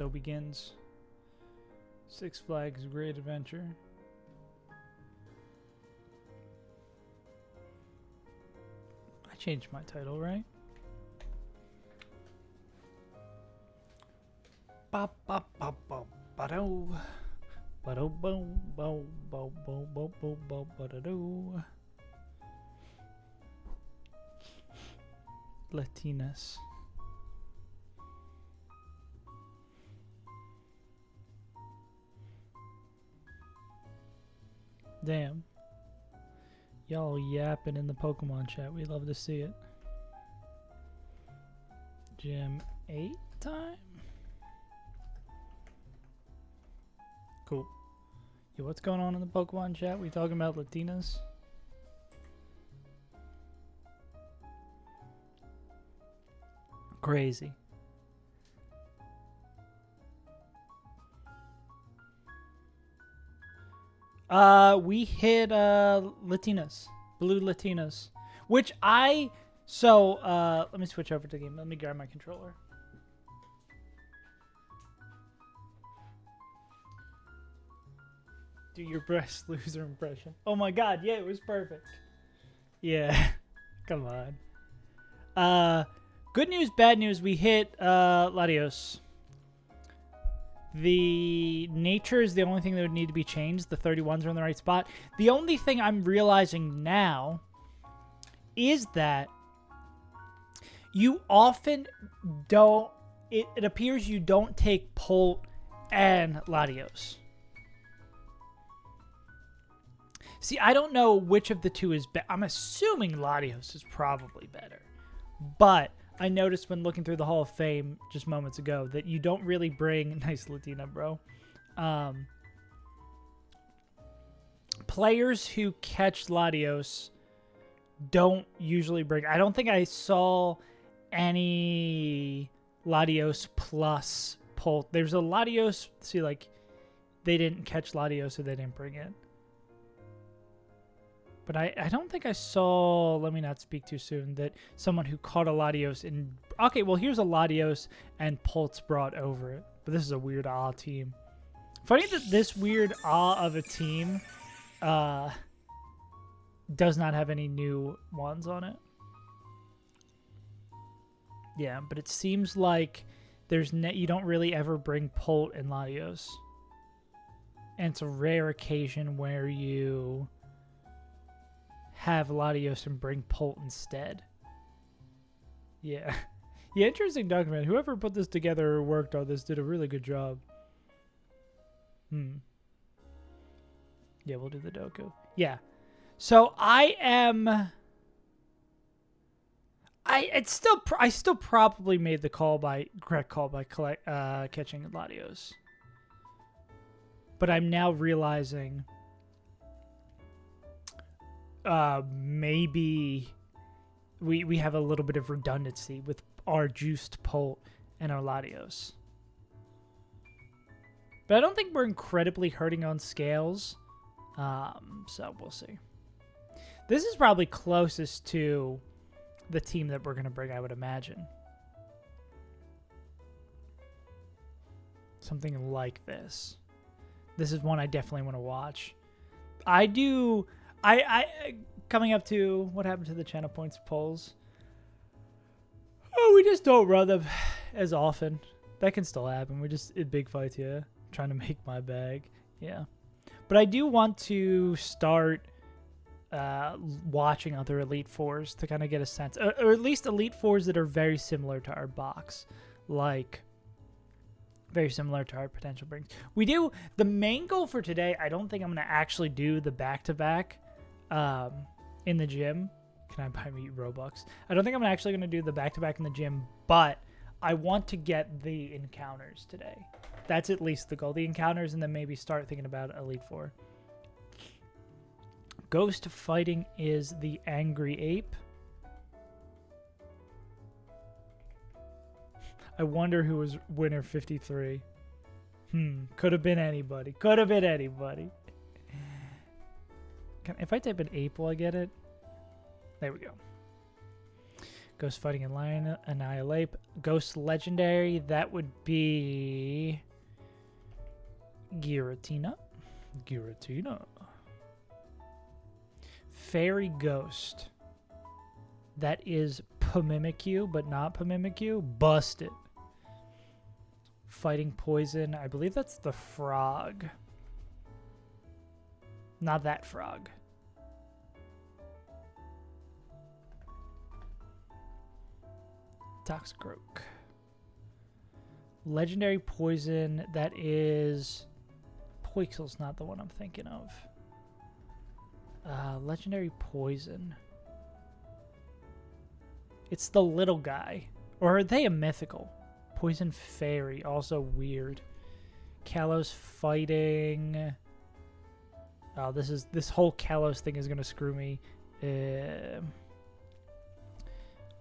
So begins Six Flags Great Adventure. I changed my title, right? Ba ba ba ba ba do. Ba do bo bo bo bo bo bo bo ba do. Latinas. Damn. Y'all yapping in the Pokemon chat. We love to see it. Gym 8 time? Cool. Yo, what's going on in the Pokemon chat? We talking about Latinas? Crazy. We hit Latinas, blue Latinas, which let me switch over to the game. Let me grab my controller. Do your best loser impression. Oh my god, yeah, it was perfect. Yeah, come on. Good news, bad news. We hit Latios. The nature is the only thing that would need to be changed. The 31s are in the right spot. The only thing I'm realizing now is that you often don't... It appears you don't take Polt and Latios. See, I don't know which of the two is better. I'm assuming Latios is probably better. But I noticed when looking through the Hall of Fame just moments ago that you don't really bring... Nice Latina, bro. Players who catch Latios don't usually bring... I don't think I saw any Latios plus Polt. There's a Latios... See, like, they didn't catch Latios, so they didn't bring it. But I don't think I saw, let me not speak too soon, that someone who caught a Latios in... Okay, well, here's a Latios and Polt's brought over it. But this is a weird team. Funny that this weird of a team does not have any new ones on it. Yeah, but it seems like you don't really ever bring Polt and Latios. And it's a rare occasion where you... have Latios and bring Polt instead. Yeah. Yeah, interesting document. Whoever put this together or worked on this did a really good job. Yeah, we'll do the Doku. Yeah. So I still probably made the correct call by catching Latios. But I'm now realizing maybe we have a little bit of redundancy with our juiced Polt and our Latios. But I don't think we're incredibly hurting on scales. So we'll see. This is probably closest to the team that we're going to bring, I would imagine. Something like this. This is one I definitely want to watch. Coming up to what happened to the channel points polls. Oh, we just don't run them as often. That can still happen. We're just in big fights here, trying to make my bag. Yeah. But I do want to start watching other Elite Fours to kind of get a sense, or at least Elite Fours that are very similar to our box, like very similar to our potential brings. We do the main goal for today. I don't think I'm going to actually do the back-to-back in the gym. Can I buy me Robux? I don't think I'm actually going to do the back-to-back in the gym, but I want to get the encounters today. That's at least the goal. The encounters, and then maybe start thinking about Elite Four. Ghost fighting is the angry ape. I wonder who was winner 53. Could have been anybody. Could have been anybody. If I type in ape, will I get it? There we go. Ghost fighting and lion annihilate. Ghost legendary. That would be Giratina. Giratina. Fairy ghost. That is Pamimikyu, but not Pamimikyu. Busted. Fighting poison. I believe that's the frog. Not that frog. Toxicroak. Legendary poison. That is... Poixel's not the one I'm thinking of. Legendary poison. It's the little guy. Or are they a mythical? Poison fairy. Also weird. Kalos fighting... Oh, this whole Kalos thing is gonna screw me.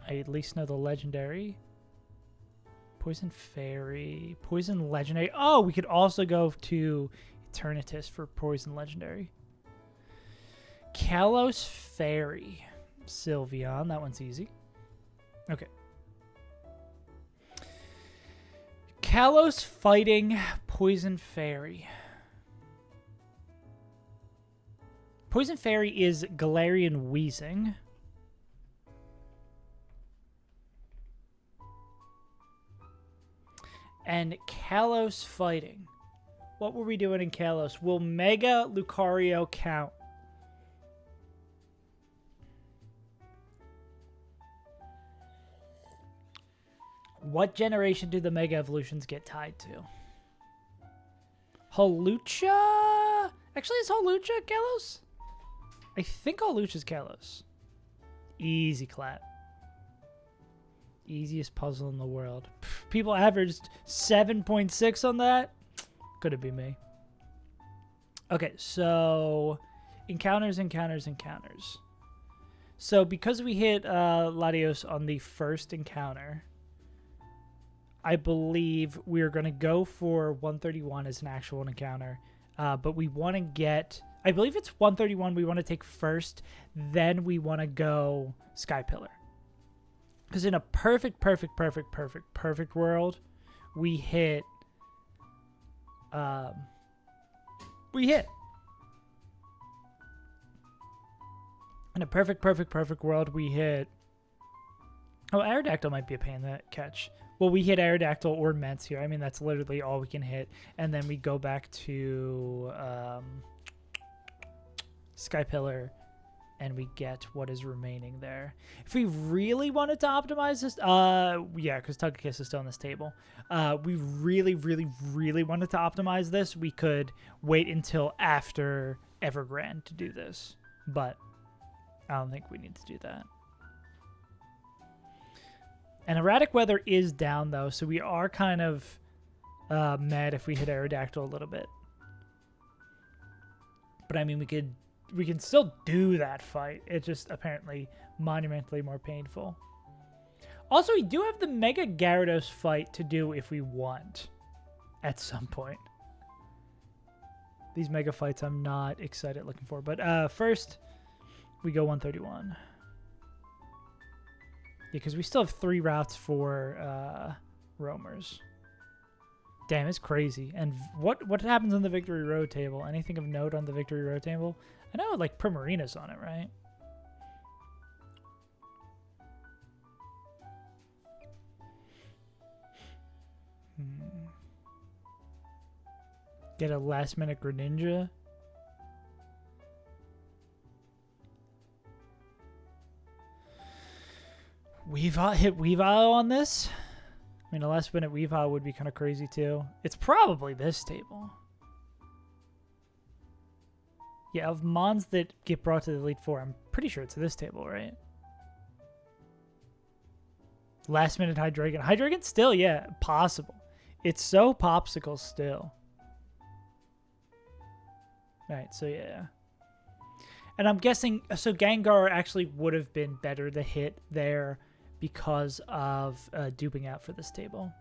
I at least know the legendary. Poison fairy. Poison legendary. Oh, we could also go to Eternatus for poison legendary. Kalos fairy. Sylveon. That one's easy. Okay. Kalos fighting poison fairy. Poison fairy is Galarian Weezing. And Kalos fighting. What were we doing in Kalos? Will Mega Lucario count? What generation do the Mega Evolutions get tied to? Hawlucha? Actually, is Hawlucha Kalos? I think Hawlucha's Kalos. Easy clap. Easiest puzzle in the world. People averaged 7.6 on that. Could it be me? Okay, so encounters. So because we hit Latios on the first encounter, I believe we're going to go for 131 as an actual encounter. But we want to get... I believe it's 131 we want to take first. Then we want to go Sky Pillar. Because in a perfect world, we hit... In a perfect world, we hit... Oh, Aerodactyl might be a pain in the catch. Well, we hit Aerodactyl or Ments here. I mean, that's literally all we can hit. And then we go back to Sky Pillar, and we get what is remaining there. If we really wanted to optimize this... yeah, because Togekiss is still on this table. We really wanted to optimize this, we could wait until after Evergrande to do this. But I don't think we need to do that. And Erratic Weather is down, though, so we are kind of mad if we hit Aerodactyl a little bit. But, I mean, we can still do that fight. It's just apparently monumentally more painful. Also, we do have the Mega Gyarados fight to do if we want at some point. These Mega fights I'm not excited looking for. But first, we go 131. Yeah, because we still have 3 routes for roamers. Damn, it's crazy. And what happens on the Victory Road table? Anything of note on the Victory Road table? I know, like, Primarina's on it, right? Get a last-minute Greninja. Weavile hit Weavile on this? I mean, a last-minute Weavile would be kind of crazy, too. It's probably this table. Yeah, of Mons that get brought to the Elite Four, I'm pretty sure it's this table, right? Last-minute Hydreigon. Hydreigon still, yeah, possible. It's so popsicle still. Right, so yeah. And I'm guessing, so Gengar actually would have been better to hit there because of duping out for this table.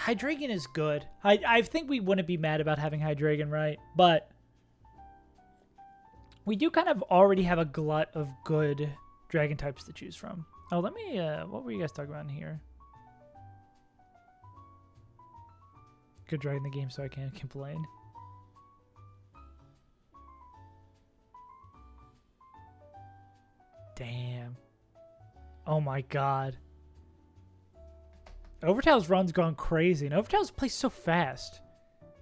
Hydreigon is good. I think we wouldn't be mad about having Hydreigon, right? But We do kind of already have a glut of good dragon types to choose from. Oh, let me, what were you guys talking about in here? Good dragon the game, so I can't complain. Damn. Oh my god. Overtail's run's gone crazy, and Overtail's plays so fast.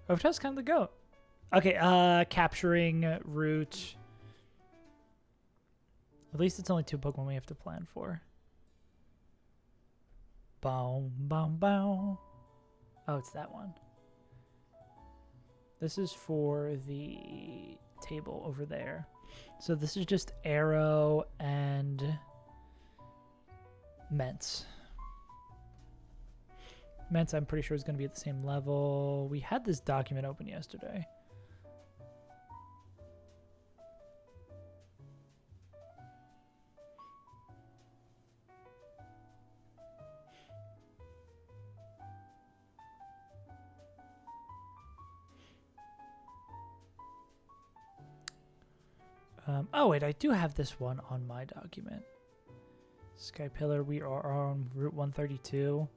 Overtail's kind of the goat. Okay, capturing route. At least it's only 2 Pokemon we have to plan for. Boom, boom, boom. Oh, it's that one. This is for the table over there. So this is just Arrow and Mence. Mence, I'm pretty sure, is going to be at the same level. We had this document open yesterday. Oh, wait, I do have this one on my document. Sky Pillar, we are on Route 132.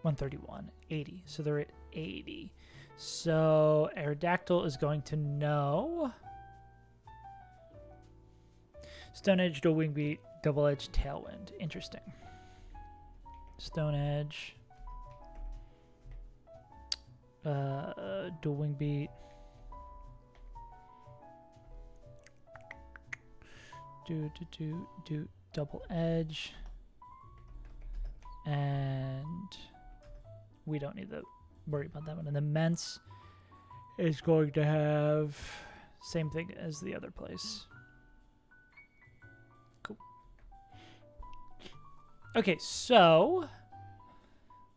131, 80. So they're at 80. So Aerodactyl is going to know. Stone Edge, Dual Wing Beat, Double Edge, Tailwind. Interesting. Stone Edge. Dual Wing Beat. Do Double Edge. And we don't need to worry about that one. And the Mence is going to have same thing as the other place. Cool. Okay, so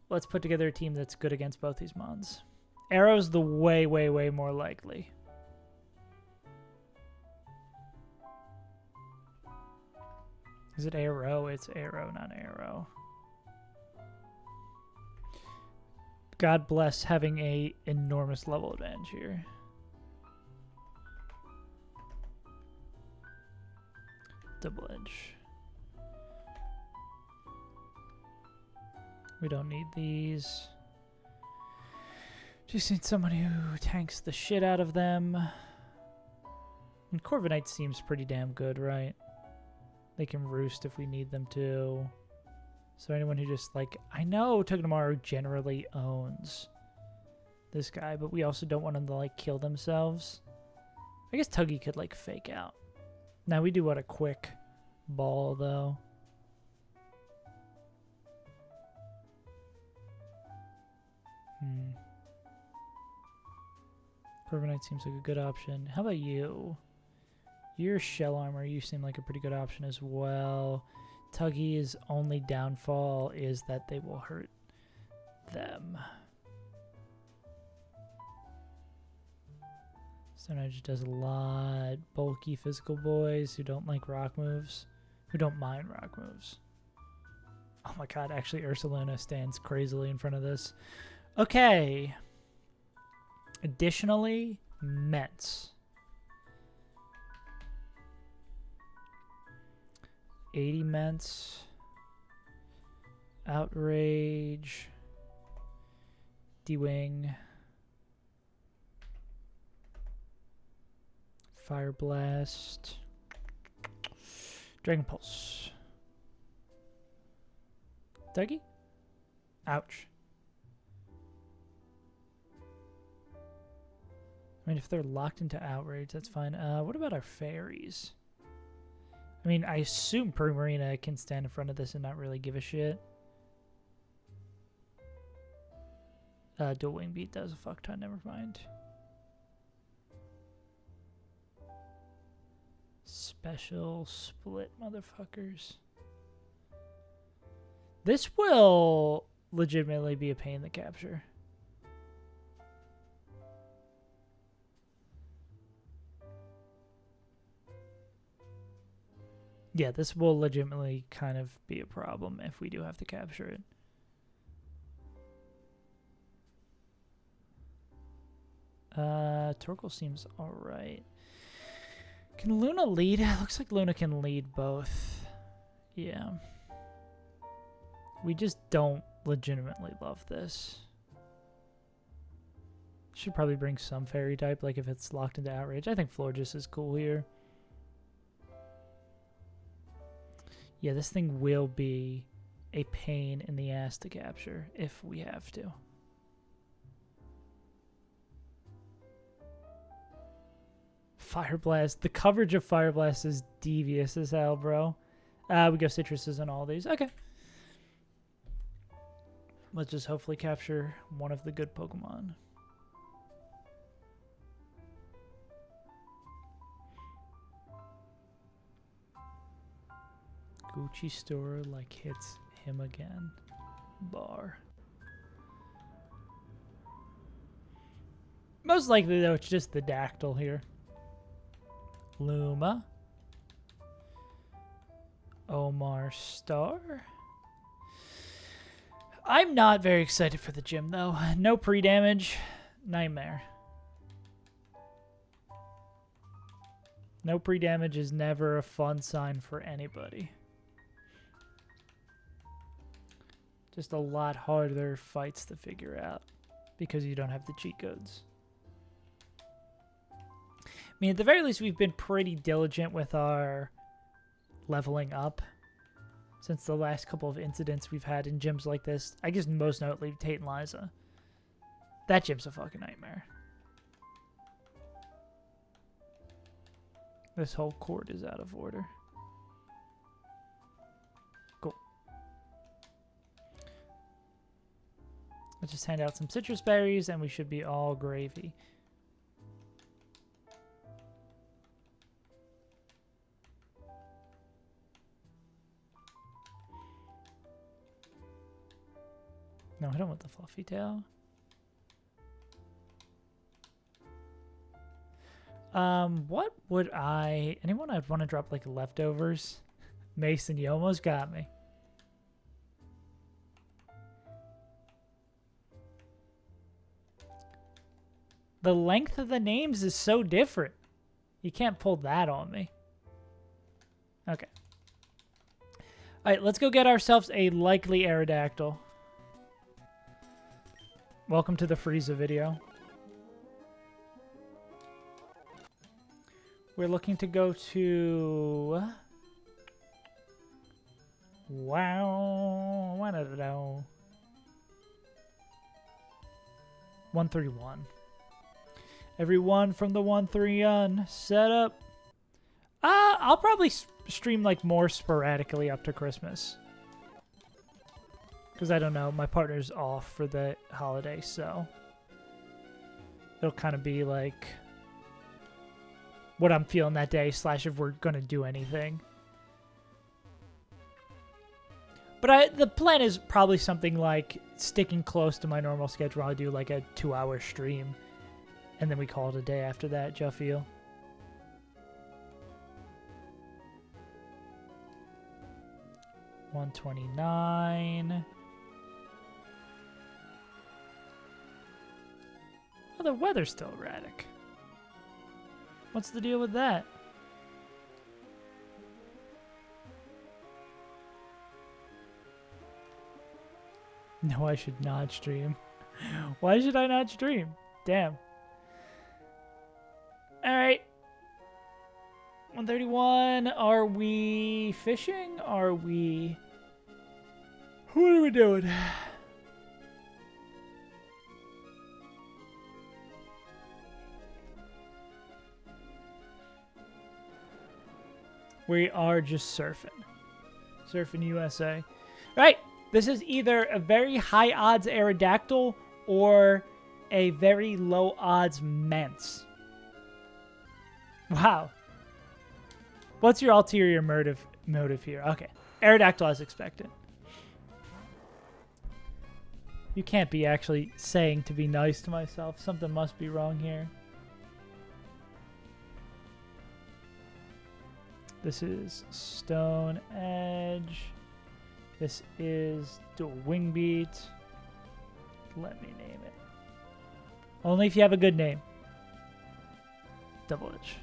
let's put together a team that's good against both these mons. Arrow's the way more likely. Is it Arrow? It's Arrow, not Arrow. God bless having a enormous level advantage here. Double Edge. We don't need these. Just need someone who tanks the shit out of them. And Corviknight seems pretty damn good, right? They can roost if we need them to. So anyone who just, like, I know Togedemaru generally owns this guy, but we also don't want him to, like, kill themselves. I guess Tuggy could, like, fake out. Now we do want a quick ball, though. Corviknight seems like a good option. How about you? Your Shell Armor, you seem like a pretty good option as well. Tuggy's only downfall is that they will hurt them. Stone Edge does a lot. Bulky physical boys who don't like rock moves. Who don't mind rock moves. Oh my god, actually Ursaluna stands crazily in front of this. Okay. Additionally, Mets. 80 Ments. Outrage. D-Wing. Fire Blast. Dragon Pulse. Dougie? Ouch. I mean, if they're locked into Outrage, that's fine. What about our fairies? I mean, I assume Primarina can stand in front of this and not really give a shit. Dual Wing Beat does a fuck ton, never mind. Special split, motherfuckers. This will legitimately be a pain in the capture. Yeah, this will legitimately kind of be a problem if we do have to capture it. Torkoal seems alright. Can Luna lead? Looks like Luna can lead both. Yeah. We just don't legitimately love this. Should probably bring some fairy type, like if it's locked into Outrage. I think Florges is cool here. Yeah, this thing will be a pain in the ass to capture if we have to. Fire Blast. The coverage of Fire Blast is devious as hell, bro. We go Citruses on all these. Okay. Let's just hopefully capture one of the good Pokemon. Gucci store like hits him again. Bar. Most likely though, it's just the Dactyl here. Luma. Omar Star. I'm not very excited for the gym though. No pre-damage. Nightmare. No pre-damage is never a fun sign for anybody. Just a lot harder fights to figure out because you don't have the cheat codes. I mean, at the very least, we've been pretty diligent with our leveling up since the last couple of incidents we've had in gyms like this. I guess most notably Tate and Liza. That gym's a fucking nightmare. This whole court is out of order. Cool. Let's just hand out some citrus berries and we should be all gravy. No, I don't want the fluffy tail. What would anyone I'd want to drop like leftovers? Mason, you almost got me. The length of the names is so different. You can't pull that on me. Okay. All right, let's go get ourselves a likely Aerodactyl. Welcome to the Frieza video. We're looking to go to... Wow. I don't know. 131. Everyone from the 131 set up. I'll probably stream like more sporadically up to Christmas. Because I don't know, my partner's off for the holiday, so it'll kind of be like what I'm feeling that day, / if we're going to do anything. But the plan is probably something like sticking close to my normal schedule. I'll do like a 2-hour stream, and then we call it a day after that, Joe feel. $129. Oh, the weather's still erratic. What's the deal with that? No, I should not stream. Why should I not stream? Damn. Alright. 131. Are we fishing? Are we... What are we doing? We are just surfing. Surfing USA. Right. This is either a very high odds Aerodactyl or a very low odds Mence. Wow. What's your ulterior motive here? Okay. Aerodactyl as expected. You can't be actually saying to be nice to myself. Something must be wrong here. This is Stone Edge. This is Dual Wing Beat. Let me name it. Only if you have a good name. Double edge.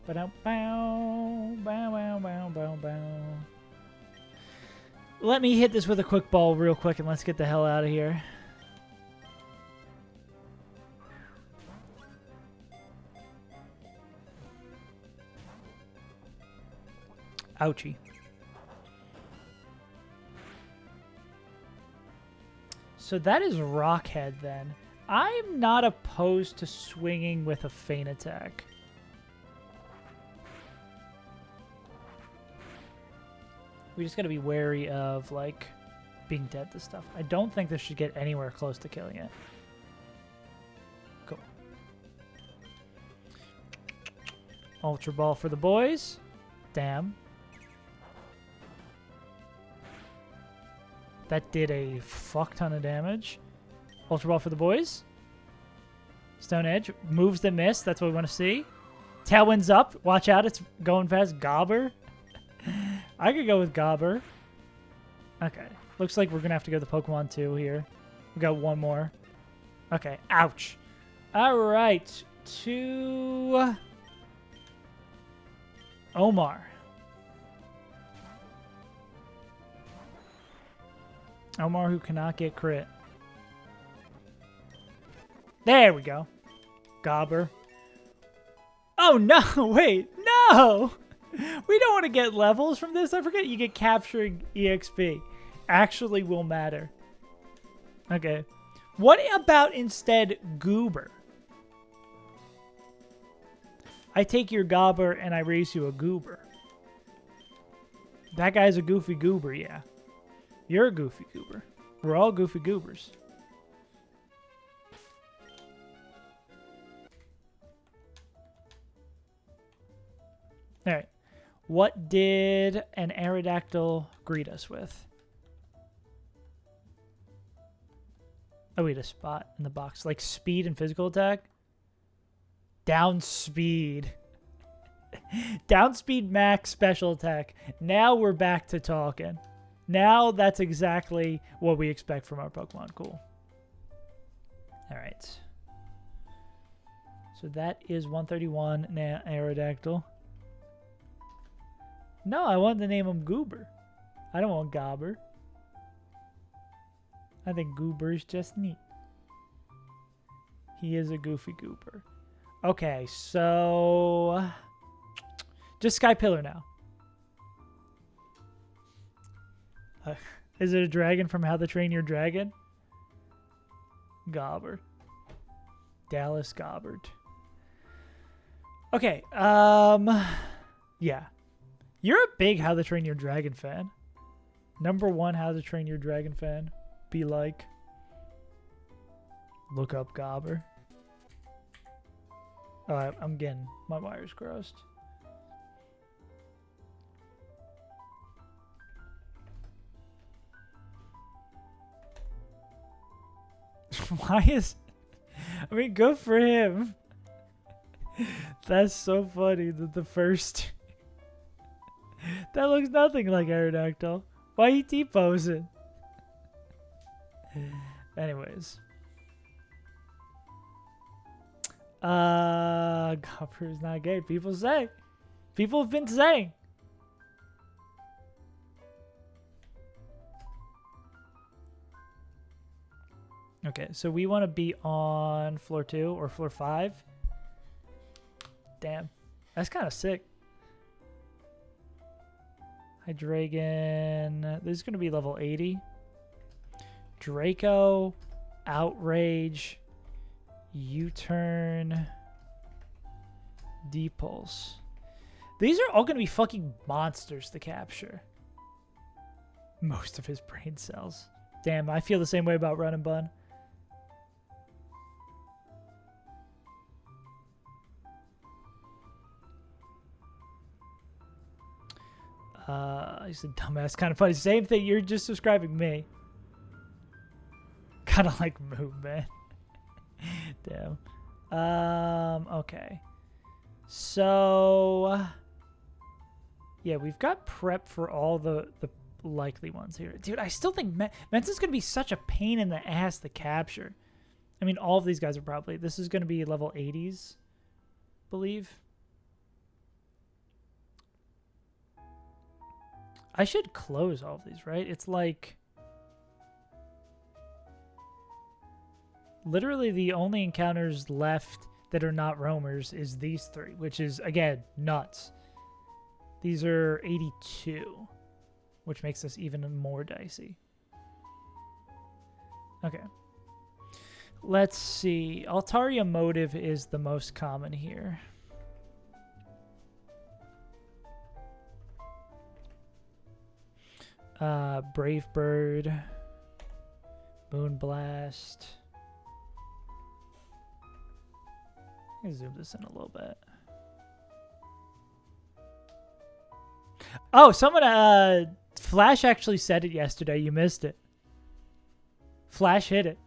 Bow, bow, bow, bow, bow, bow. Let me hit this with a quick ball real quick and let's get the hell out of here. Ouchie. So that is Rockhead then. I'm not opposed to swinging with a feint attack. We just gotta be wary of, like, being dead to stuff. I don't think this should get anywhere close to killing it. Cool. Ultra Ball for the boys. Damn. That did a fuck ton of damage. Ultra Ball for the boys. Stone Edge. Moves that miss. That's what we want to see. Tailwind's up. Watch out. It's going fast. Gobber. I could go with Gobber. Okay. Looks like we're going to have to go to Pokemon 2 here. We got one more. Okay. Ouch. All right. To Omar. Omar who cannot get crit. There we go. Gobber. Oh, no. Wait. No. We don't want to get levels from this. I forget you get capturing EXP. Actually will matter. Okay. What about instead Goober? I take your Gobber and I raise you a Goober. That guy's a goofy Goober, yeah. You're a goofy Goober. We're all goofy Goobers. All right. What did an Aerodactyl greet us with? Oh, wait, a spot in the box. Like speed and physical attack? Down speed. Down speed max special attack. Now we're back to talking. Now that's exactly what we expect from our Pokemon. Cool. All right. So that is 131 Aerodactyl. No, I want to name him Goober. I don't want Gobber. I think Goober is just neat. He is a goofy Goober. Okay, so just Sky Pillar now. Is it a dragon from How to Train Your Dragon? Gobber. Dallas Gobbert. Okay, yeah. You're a big How to Train Your Dragon fan. #1 How to Train Your Dragon fan. Be like. Look up Gobber. Oh, I'm getting my wires crossed. Why is... I mean, good for him. That's so funny that the first... That looks nothing like Aerodactyl. Why he T-posing? Anyways. Gopper is not gay. People say. People have been saying. Okay, so we want to be on floor 2 or floor 5. Damn. That's kind of sick. Hydreigon. This is going to be level 80. Draco. Outrage. U-turn. Depulse. These are all going to be fucking monsters to capture. Most of his brain cells. Damn, I feel the same way about Run and Bun. He's a dumbass. Kind of funny. Same thing. You're just describing me. Kind of like Move, man. Damn. Okay. So, yeah, we've got prep for all the likely ones here. Dude, I still think Mensah's going to be such a pain in the ass to capture. I mean, all of these guys are probably... This is going to be level 80s. believe. I should close all of these, right? It's like literally the only encounters left that are not roamers is these three, which is, again, nuts. These are 82, which makes this even more dicey. Okay. Let's see. Altaria Motive is the most common here. Brave Bird. Moonblast. Let me zoom this in a little bit. Oh, someone, Flash actually said it yesterday. You missed it. Flash hit it.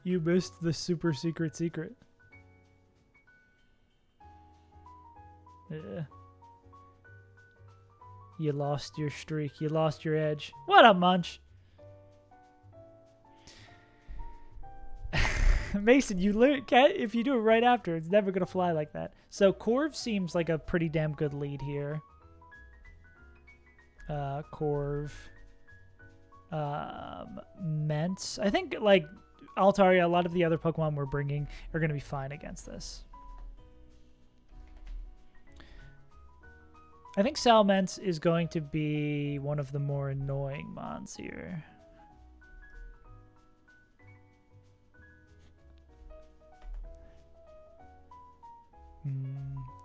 You missed the super secret. Yeah. You lost your streak. You lost your edge. What up, Munch? Mason, if you do it right after, it's never going to fly like that. So Corv seems like a pretty damn good lead here. Corv. Mence. I think, like, Altaria, a lot of the other Pokemon we're bringing are going to be fine against this. I think Salmence is going to be one of the more annoying mons here.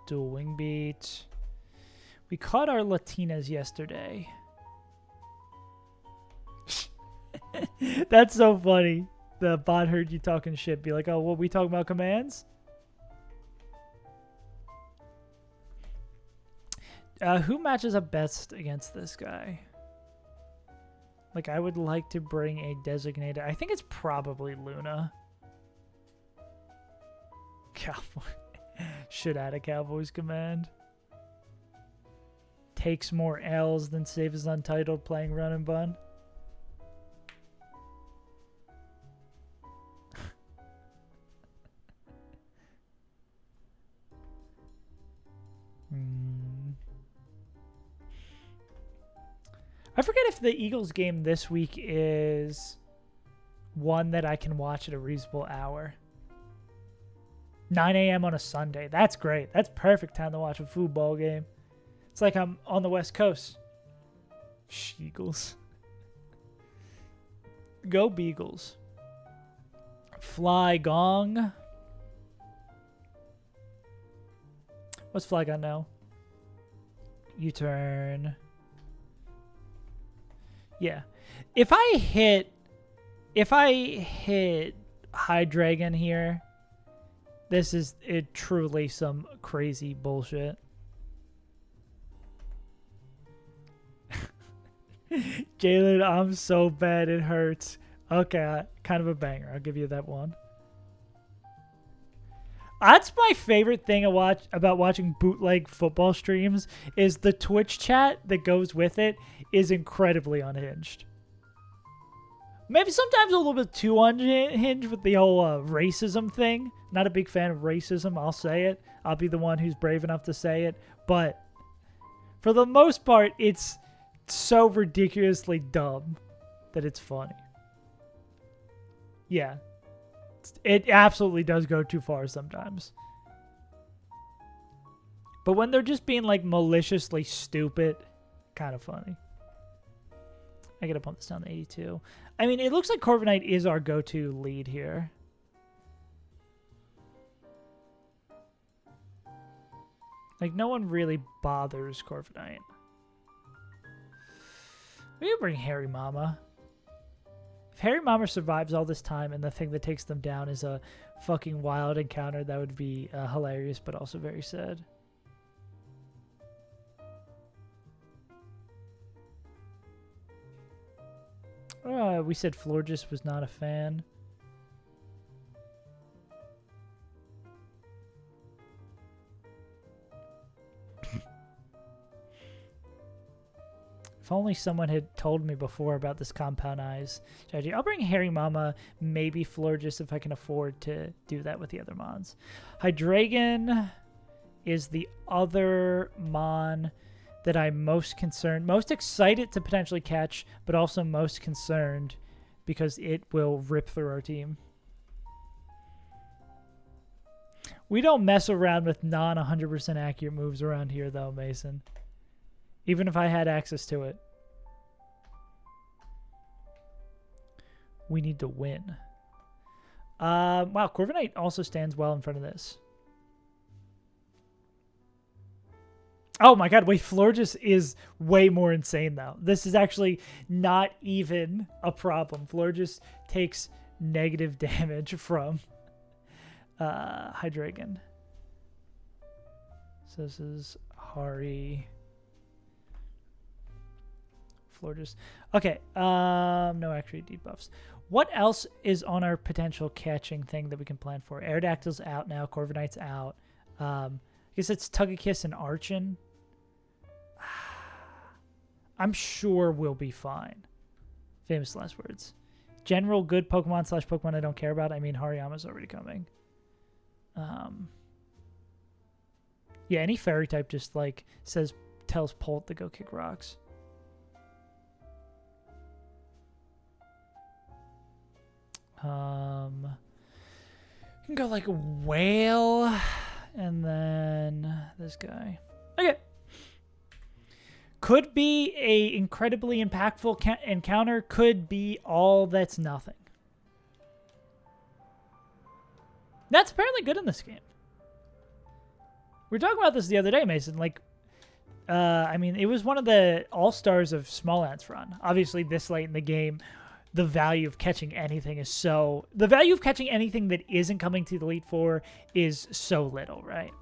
Dual Wing Beat. We caught our Latinas yesterday. That's so funny. The bot heard you talking shit. Be like, oh, what we talking about commands? Who matches up best against this guy? Like, I would like to bring a designated. I think it's probably Luna. Cowboy. Should add a Cowboy's command. Takes more L's than Save is Untitled playing Run and Bun. I forget if the Eagles game this week is one that I can watch at a reasonable hour. 9 a.m. on a Sunday. That's great. That's perfect time to watch a football game. It's like I'm on the West Coast. Eagles. Go Beagles. Flygon. What's Flygon now? U-turn. Yeah. If I hit Hydreigon here, this is truly some crazy bullshit. Jalen, I'm so bad it hurts. Okay, kind of a banger. I'll give you that one. That's my favorite thing about watching bootleg football streams is the Twitch chat that goes with it is incredibly unhinged. Maybe sometimes a little bit too unhinged with the whole racism thing. Not a big fan of racism, I'll say it. I'll be the one who's brave enough to say it. But for the most part, it's so ridiculously dumb that it's funny. Yeah. It absolutely does go too far sometimes. But when they're just being like maliciously stupid, kind of funny. I gotta pump this down to 82. I mean, it looks like Corviknight is our go-to lead here. Like, no one really bothers Corviknight. We can bring Harry Mama. If Harry Mama survives all this time and the thing that takes them down is a fucking wild encounter, that would be hilarious, but also very sad. We said Florges was not a fan. If only someone had told me before about this compound eyes strategy. I'll bring Harry Mama, maybe Florges if I can afford to do that with the other mons. Hydreigon is the other mon that I'm most excited to potentially catch, but also most concerned because it will rip through our team. We don't mess around with non 100% accurate moves around here, though, Mason. Even if I had access to it. We need to win. Wow, Corviknight also stands well in front of this. Oh my god, wait, Florges is way more insane, though. This is actually not even a problem. Florges takes negative damage from Hydreigon. So this is Hari. Florges. Okay, no actually debuffs. What else is on our potential catching thing that we can plan for? Aerodactyl's out now. Corviknight's out. I guess it's Togekiss and Archon. I'm sure we'll be fine. Famous last words. General good Pokemon / Pokemon I don't care about. I mean, Hariyama's already coming. Yeah, any fairy type just like tells Polt to go kick rocks. You can go like whale and then this guy. Okay. Could be a incredibly impactful encounter. Could be all that's nothing. That's apparently good in this game. We were talking about this the other day, Mason. Like, I mean, it was one of the all-stars of Small Ants run. Obviously, this late in the game, the value of catching anything is so... The value of catching anything that isn't coming to the Elite Four is so little, right?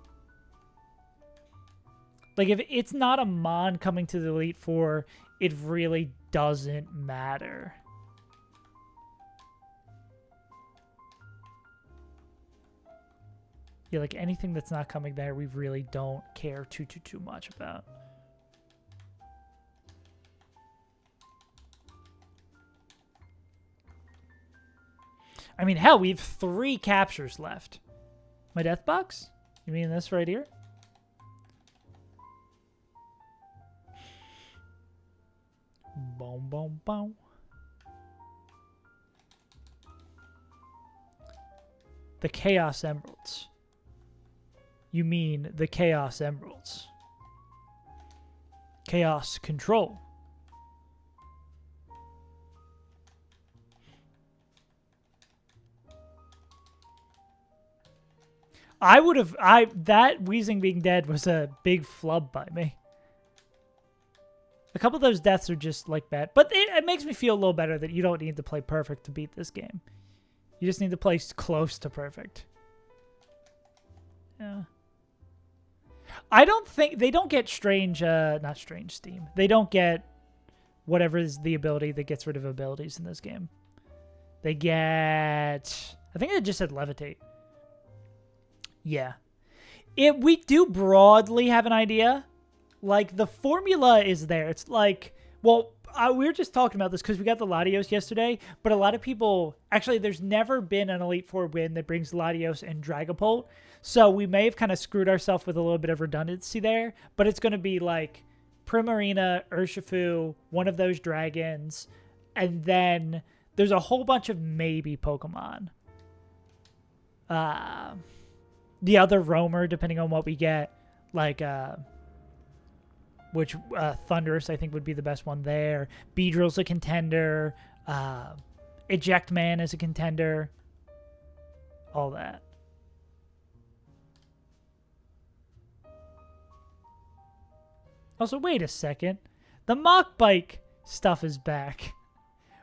Like, if it's not a Mon coming to the Elite Four, it really doesn't matter. Yeah, like anything that's not coming there, we really don't care too much about. I mean, hell, we have 3 captures left. My death box? You mean this right here? Boom, boom, boom. The Chaos Emeralds. You mean the Chaos Emeralds. Chaos Control. That Weezing being dead was a big flub by me. A couple of those deaths are just like bad. But it makes me feel a little better that you don't need to play perfect to beat this game. You just need to play close to perfect. Yeah. I don't think... They don't get strange... not strange steam. They don't get whatever is the ability that gets rid of abilities in this game. They get... I think they just said levitate. Yeah. We do broadly have an idea. Like, the formula is there. It's like, well, we were just talking about this because we got the Latios yesterday, but a lot of people, actually, there's never been an Elite Four win that brings Latios and Dragapult, so we may have kind of screwed ourselves with a little bit of redundancy there, but it's going to be like Primarina, Urshifu, one of those dragons, and then there's a whole bunch of maybe Pokemon. The other roamer, depending on what we get, like, which Thundurus, I think, would be the best one there. Beedrill's a contender. Eject Man is a contender. All that. Also, wait a second. The Mach Bike stuff is back.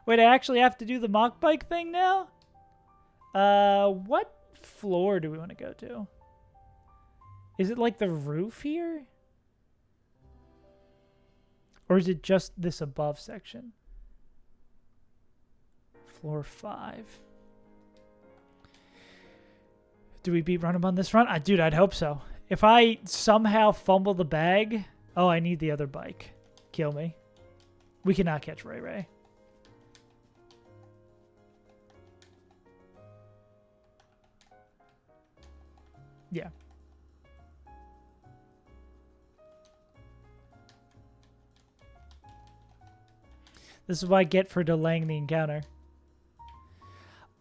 Wait, I actually have to do the Mach Bike thing now? What floor do we want to go to? Is it like the roof here? Or is it just this above section? Floor 5. Do we beat Run'em on this run? Dude, I'd hope so. If I somehow fumble the bag... Oh, I need the other bike. Kill me. We cannot catch Ray Ray. Yeah. This is what I get for delaying the encounter.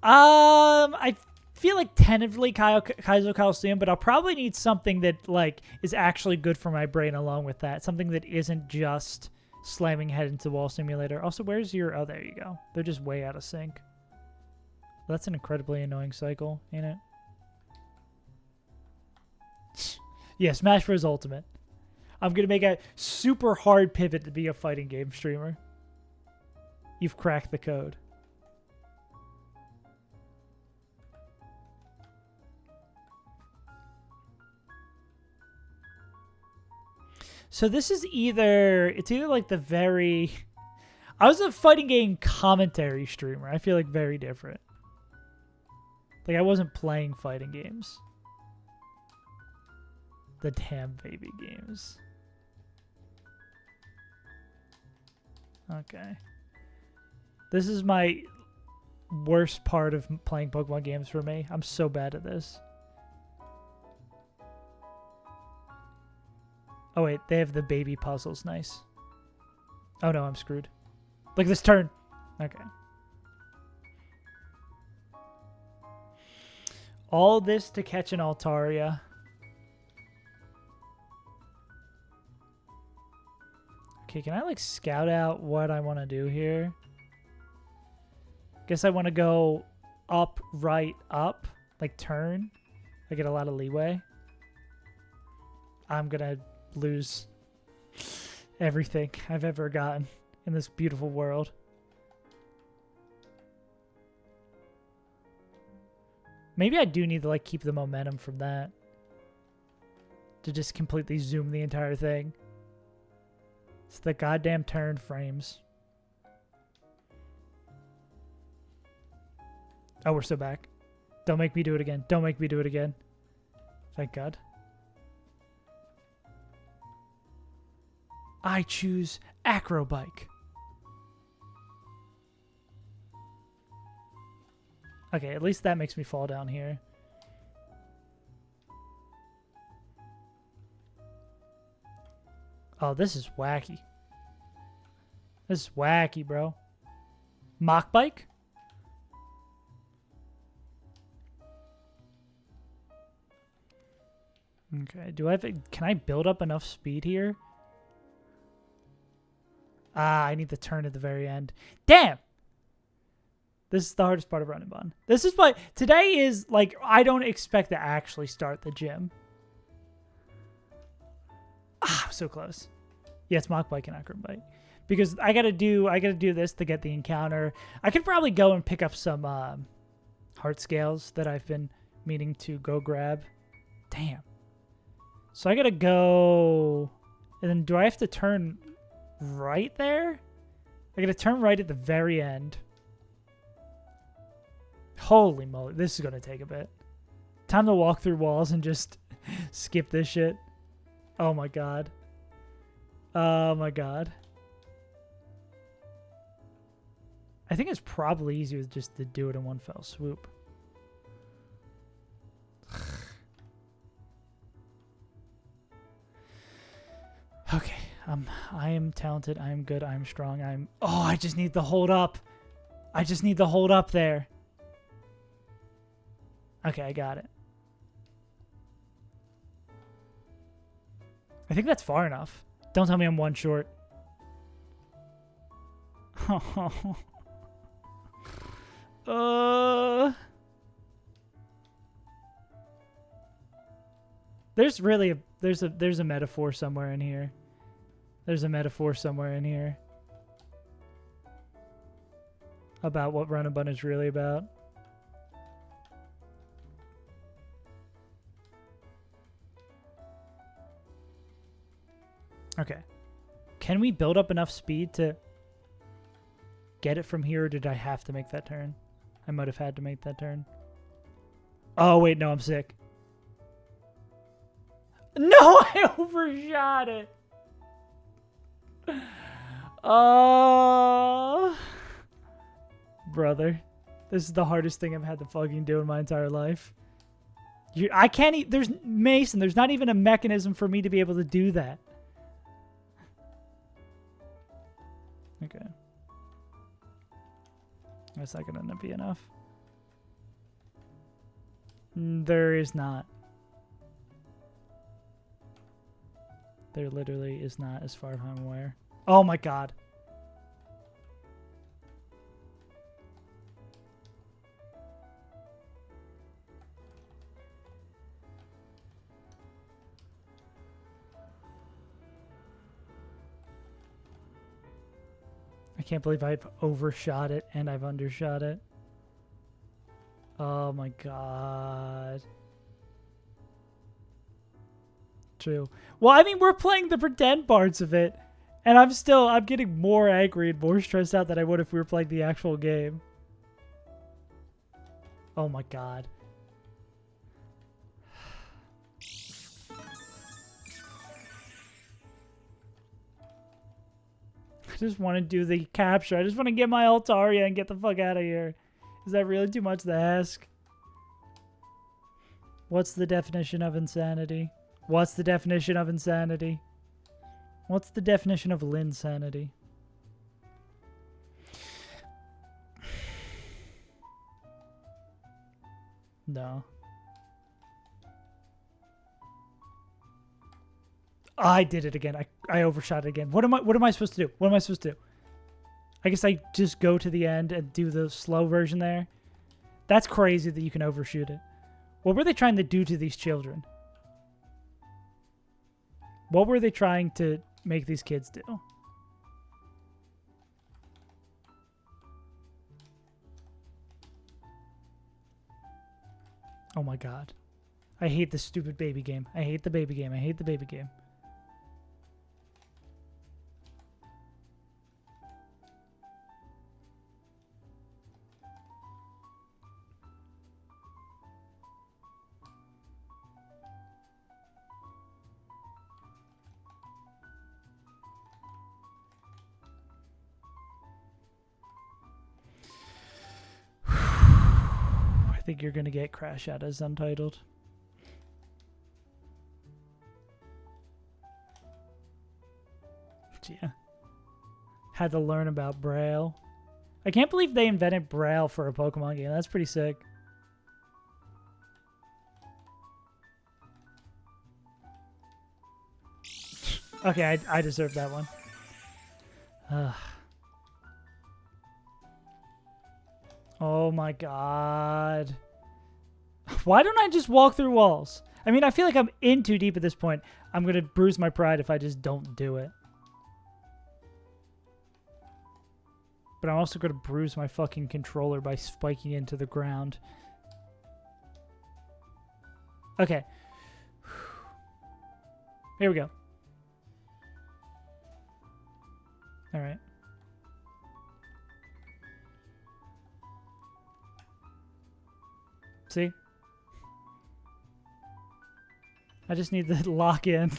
I feel like tentatively Kaizo Coliseum, but I'll probably need something that like is actually good for my brain along with that. Something that isn't just slamming head into wall simulator. Also, where's your... Oh, there you go. They're just way out of sync. That's an incredibly annoying cycle, ain't it? Yeah, Smash Bros. Ultimate. I'm going to make a super hard pivot to be a fighting game streamer. You've cracked the code. So this is either... It's either like the very... I was a fighting game commentary streamer. I feel like very different. Like I wasn't playing fighting games. The damn baby games. Okay. This is my worst part of playing Pokemon games for me. I'm so bad at this. Oh wait, they have the baby puzzles. Nice. Oh no, I'm screwed. Like this turn. Okay. All this to catch an Altaria. Okay, can I like scout out what I want to do here? Guess I want to go up, right, up. Like turn. I get a lot of leeway. I'm gonna lose everything I've ever gotten in this beautiful world. Maybe I do need to like keep the momentum from that to just completely zoom the entire thing. It's the goddamn turn frames. Oh, we're still back. Don't make me do it again. Don't make me do it again. Thank God. I choose Acrobike. Okay, at least that makes me fall down here. Oh, this is wacky. This is wacky, bro. Mach Bike? Okay, do I have... Can I build up enough speed here? Ah, I need the turn at the very end. Damn! This is the hardest part of running Bun. This is why... Today is, like, I don't expect to actually start the gym. Ah, so close. Yes, Mach Bike and Acrobike. Because I gotta do this to get the encounter. I could probably go and pick up some heart scales that I've been meaning to go grab. Damn. So I gotta go... And then do I have to turn right there? I gotta turn right at the very end. Holy moly, this is gonna take a bit. Time to walk through walls and just skip this shit. Oh my god. Oh my god. I think it's probably easier just to do it in one fell swoop. Okay, I am talented, I am good, I am strong, oh, I just need to hold up. I just need to hold up there. Okay, I got it. I think that's far enough. Don't tell me I'm one short. There's really there's a metaphor somewhere in here. There's a metaphor somewhere in here about what Run and Bun is really about. Okay. Can we build up enough speed to get it from here, or did I have to make that turn? I might have had to make that turn. Oh, wait, no, I'm sick. No, I overshot it. Oh, brother, this is the hardest thing I've had to fucking do in my entire life. I can't. There's Mason. There's not even a mechanism for me to be able to do that. Okay. That's not gonna be enough. There is not. There literally is not, as far as I'm aware. Oh my god. I can't believe I've overshot it and I've undershot it. Oh my god. True. Well, I mean, we're playing the pretend parts of it, and I'm getting more angry and more stressed out than I would if we were playing the actual game. Oh my god. I just want to do the capture. I just want to get my Altaria and get the fuck out of here. Is that really too much to ask? What's the definition of insanity? What's the definition of insanity? What's the definition of linsanity? No. I did it again. I overshot it again. What am I supposed to do? What am I supposed to do? I guess I just go to the end and do the slow version there. That's crazy that you can overshoot it. What were they trying to do to these children? What were they trying to make these kids do? Oh my god. I hate this stupid baby game. I hate the baby game. I hate the baby game. I think you're going to get Crash Out as Untitled. Yeah. Had to learn about Braille. I can't believe they invented Braille for a Pokemon game. That's pretty sick. Okay, I deserve that one. Oh my god. Why don't I just walk through walls? I mean, I feel like I'm in too deep at this point. I'm going to bruise my pride if I just don't do it. But I'm also going to bruise my fucking controller by spiking into the ground. Okay. Here we go. All right. See? I just need to lock in.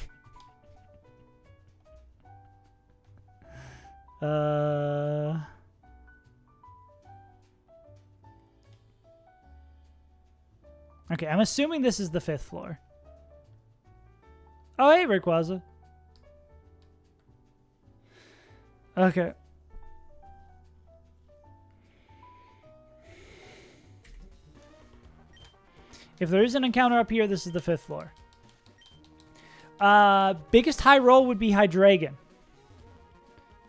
Okay, I'm assuming this is the 5th floor. Oh, hey, Rayquaza. Okay. If there is an encounter up here, this is the 5th floor. Biggest high roll would be Hydreigon.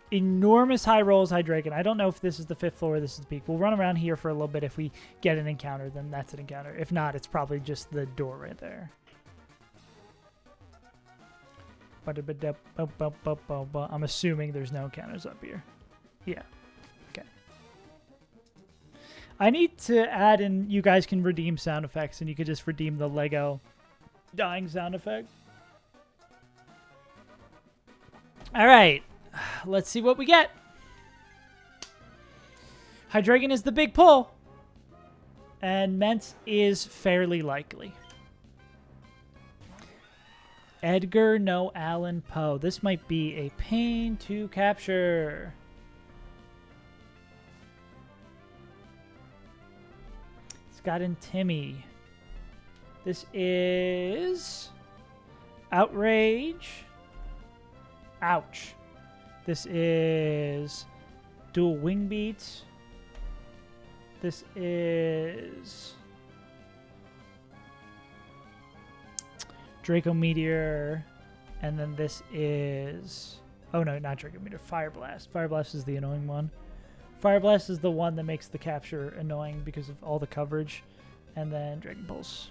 Enormous high rolls, Hydreigon. I don't know if this is the 5th floor or this is the peak. We'll run around here for a little bit. If we get an encounter, then that's an encounter. If not, it's probably just the door right there. I'm assuming there's no encounters up here. Yeah. Okay. I need to add in, you guys can redeem sound effects, and you could just redeem the Lego dying sound effect. All right. Let's see what we get. Hydreigon is the big pull. And Ment is fairly likely. Edgar, no Allan Poe. This might be a pain to capture. Scott and Timmy. This is Outrage. Ouch. This is Dual Wing Beat. This is Draco Meteor. And then this is... Oh no, not Draco Meteor. Fire Blast. Fire Blast is the annoying one. Fire Blast is the one that makes the capture annoying because of all the coverage. And then Dragon Pulse.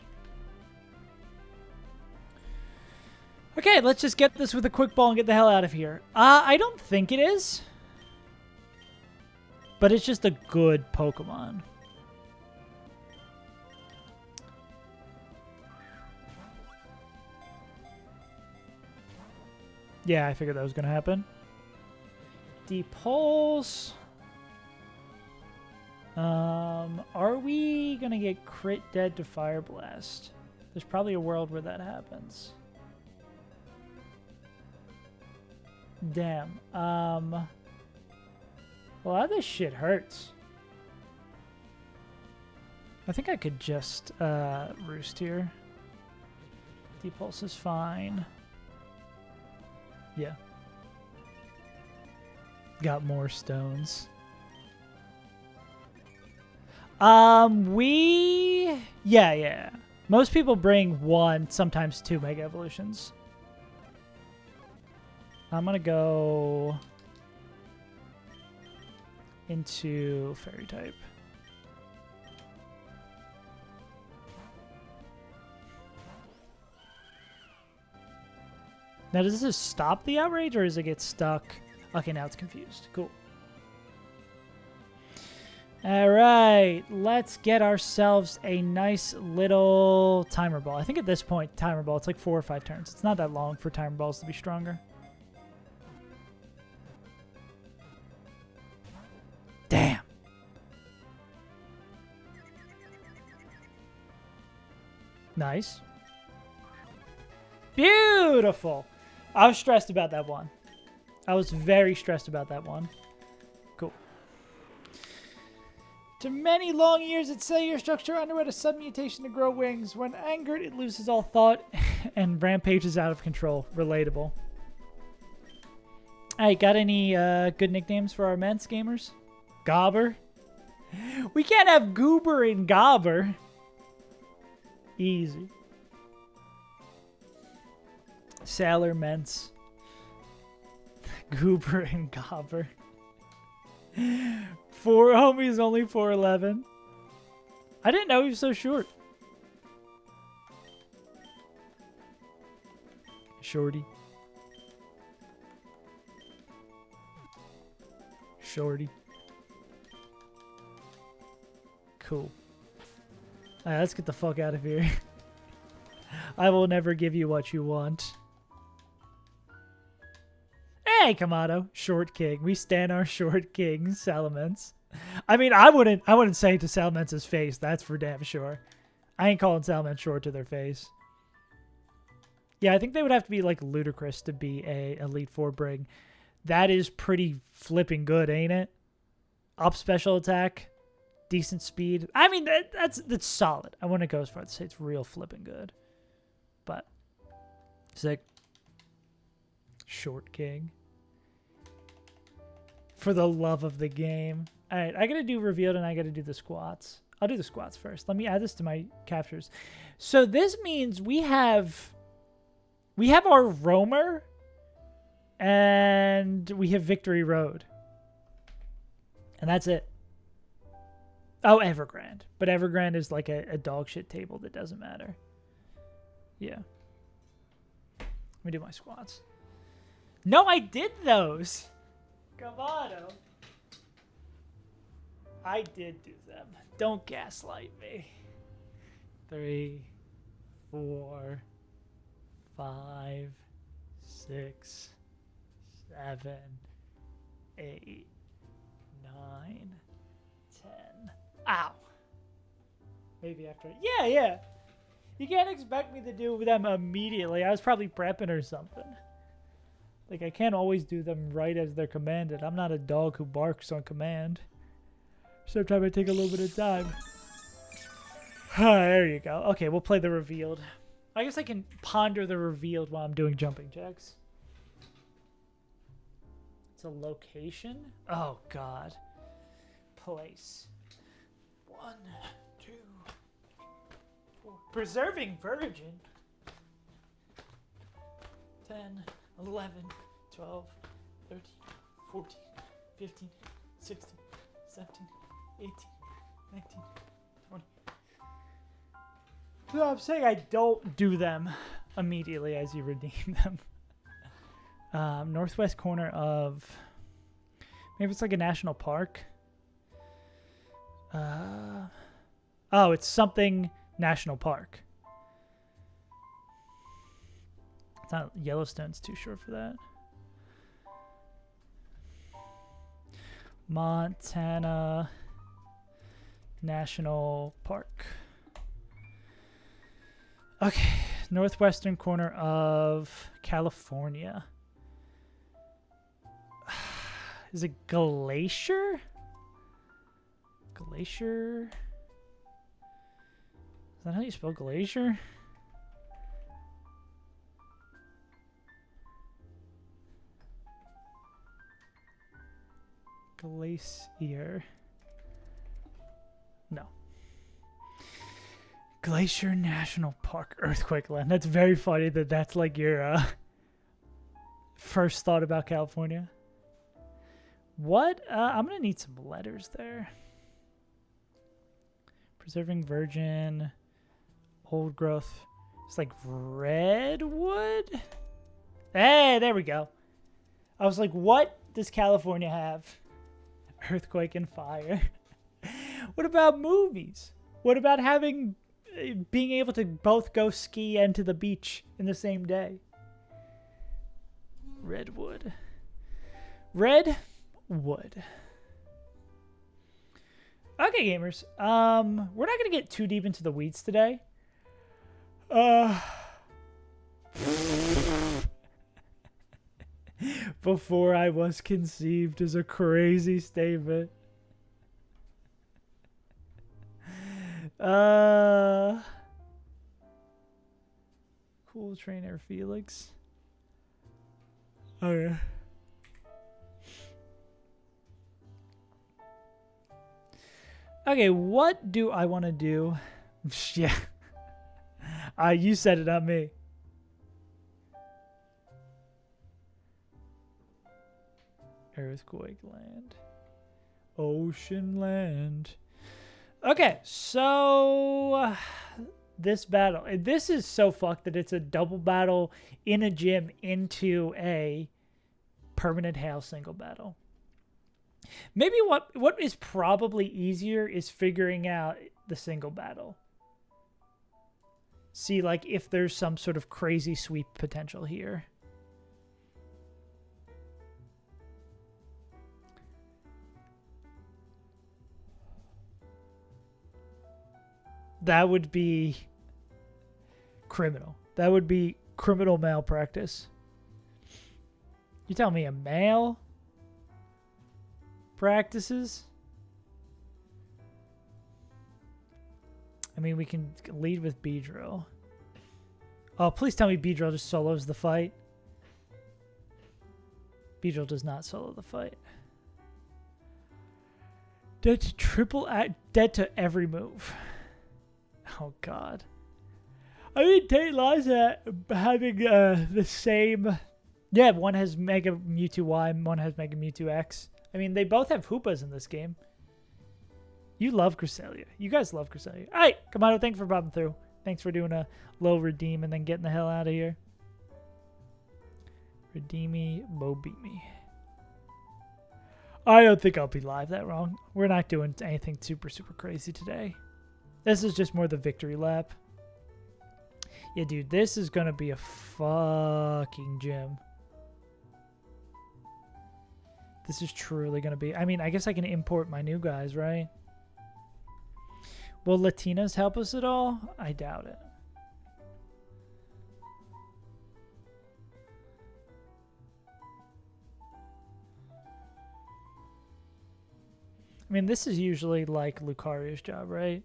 Okay, let's just get this with a quick ball and get the hell out of here. I don't think it is. But it's just a good Pokemon. Yeah, I figured that was going to happen. Depulse. Are we going to get crit dead to Fire Blast? There's probably a world where that happens. Damn. A lot of this shit hurts. I think I could just roost here. Depulse is fine. Yeah. Got more stones. Yeah. Most people bring 1, sometimes 2 Mega Evolutions. I'm gonna go into Fairy type. Now, does this stop the outrage or does it get stuck? Okay, now it's confused. Cool. All right, let's get ourselves a nice little timer ball. I think at this point, timer ball, it's like 4 or 5 turns. It's not that long for timer balls to be stronger. Damn. Nice. Beautiful. I was stressed about that one. I was very stressed about that one. Cool. To many long years, its cellular structure underwent a sudden mutation to grow wings. When angered, it loses all thought and rampages out of control. Relatable. Hey, got any good nicknames for our Ments gamers? Gobber? We can't have Goober and Gobber. Easy. Sailor Ments. Goober and Gobber. 4 homies, only 4'11". I didn't know he was so short. Shorty. Shorty. Cool. Alright, let's get the fuck out of here. I will never give you what you want. Hey, Kamado, short king. We stand our short king, Salamence. I mean, I wouldn't say it to Salamence's face. That's for damn sure. I ain't calling Salamence short to their face. Yeah, I think they would have to be like ludicrous to be a Elite Four bring. That is pretty flipping good, ain't it? Up special attack, decent speed. I mean, that's solid. I wouldn't go as far as to say it's real flipping good, but sick. Short king. For the love of the game. All right, I got to do revealed and I got to do the squats. I'll do the squats first. Let me add this to my captures. So this means we have our roamer and we have Victory Road. And that's it. Oh, Evergrande. But Evergrande is like a dog shit table that doesn't matter. Yeah. Let me do my squats. No, I did those. Come on. I did do them. Don't gaslight me. 3, 4, 5, 6, 7, 8, 9, 10. Ow. Maybe after. Yeah. You can't expect me to do them immediately. I was probably prepping or something. Like, I can't always do them right as they're commanded. I'm not a dog who barks on command. Sometimes I take a little bit of time. There you go. Okay, we'll play the revealed. I guess I can ponder the revealed while I'm doing jumping jacks. It's a location? Oh, God. Place. 1, 2, 4. Preserving Virgin. 10, 11, 12, 13, 14, 15, 16, 17, 18, 19, 20. So I'm saying I don't do them immediately as you redeem them. Northwest corner of... Maybe it's like a national park. Oh, it's something national park. It's not Yellowstone's too short for that. Montana National Park. Okay, northwestern corner of California. Is it Glacier? Glacier? Is that how you spell glacier? Glacier. No. Glacier National Park, Earthquake Land. That's very funny that that's like your first thought about California. What? I'm going to need some letters there. Preserving Virgin. Old growth. It's like redwood? Hey, there we go. I was like, what does California have? Earthquake and fire. What about movies? What about being able to both go ski and to the beach in the same day? Redwood. Redwood. Okay, gamers. We're not gonna get too deep into the weeds today. Before I was conceived is a crazy statement. Cool trainer Felix. Okay. Okay, what do I want to do? Yeah. You said it, not me. Earthquake land. Ocean land. Okay, so this battle. This is so fucked that it's a double battle in a gym into a permanent hail single battle. Maybe what is probably easier is figuring out the single battle. See, like, if there's some sort of crazy sweep potential here. That would be criminal. That would be criminal malpractice. You tell me a male practices? I mean, we can lead with B-Drill. Oh, please tell me B-Drill just solos the fight. B-Drill does not solo the fight. Dead to dead to every move. Oh, God. I mean, Tate Liza having the same... Yeah, one has Mega Mewtwo Y and one has Mega Mewtwo X. I mean, they both have Hoopas in this game. You love Cresselia. You guys love Cresselia. All right, Kamado, thanks for popping through. Thanks for doing a low redeem and then getting the hell out of here. Redeem me, Bo beat me. I don't think I'll be live that wrong. We're not doing anything super, super crazy today. This is just more the victory lap. Yeah, dude, this is going to be a fucking gym. This is truly going to be... I mean, I guess I can import my new guys, right? Will Latinas help us at all? I doubt it. mean, this is usually like Lucario's job, right?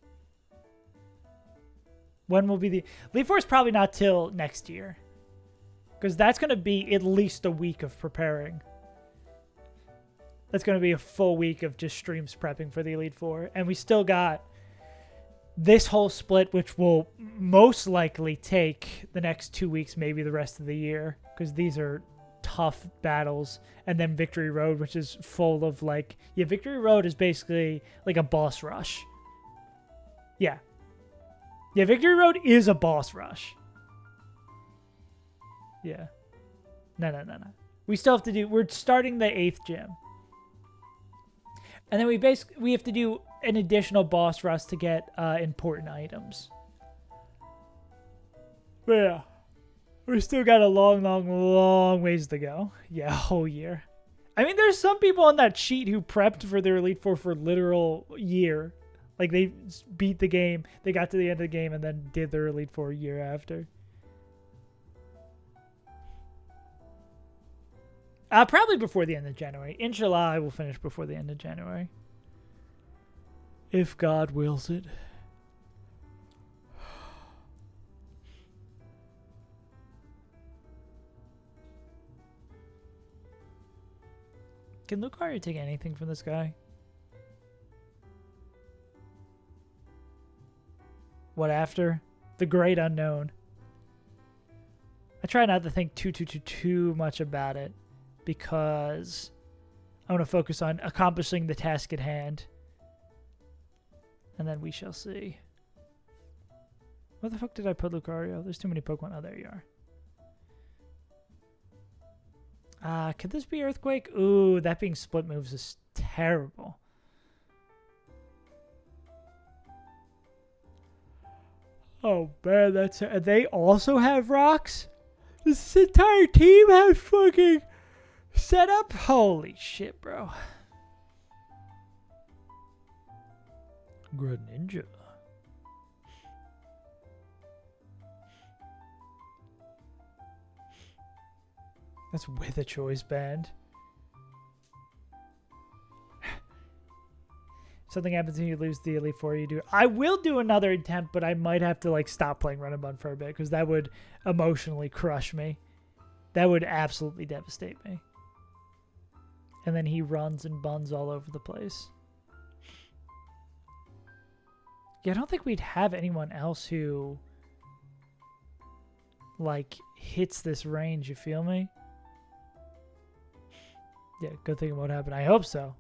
When will be the... Elite Four is probably not till next year. Because that's going to be at least a week of preparing. That's going to be a full week of just streams prepping for the Elite Four. And we still got this whole split, which will most likely take the next 2 weeks, maybe the rest of the year. Because these are tough battles. And then Victory Road, which is full of like... Yeah, Victory Road is basically like a boss rush. Yeah. Yeah, Victory Road is a boss rush. Yeah. No. We still have to do... We're starting the 8th gym. And then we have to do an additional boss rush to get important items. But yeah. We still got a long ways to go. Yeah, a whole year. I mean, there's some people on that sheet who prepped for their Elite Four for literal year. Like, they beat the game, they got to the end of the game, and then did their Elite Four a year after. Probably before the end of January. Inshallah, I will finish before the end of January. If God wills it. Can Lucario take anything from this guy? What after? The great unknown. I try not to think too much about it because I want to focus on accomplishing the task at hand. And then we shall see. Where the fuck did I put Lucario? There's too many Pokemon. Oh, there you are. Could this be Earthquake? Ooh, that being split moves is terrible. Oh man, that's... They also have rocks? This entire team has fucking setup? Holy shit, bro. Greninja. That's with a choice band. Something happens and you lose the Elite Four, you do. I will do another attempt, but I might have to like stop playing Run and Bun for a bit because that would emotionally crush me. That would absolutely devastate me. And then he runs and buns all over the place. Yeah, I don't think we'd have anyone else who like hits this range, you feel me? Yeah, good thing what happened. I hope so.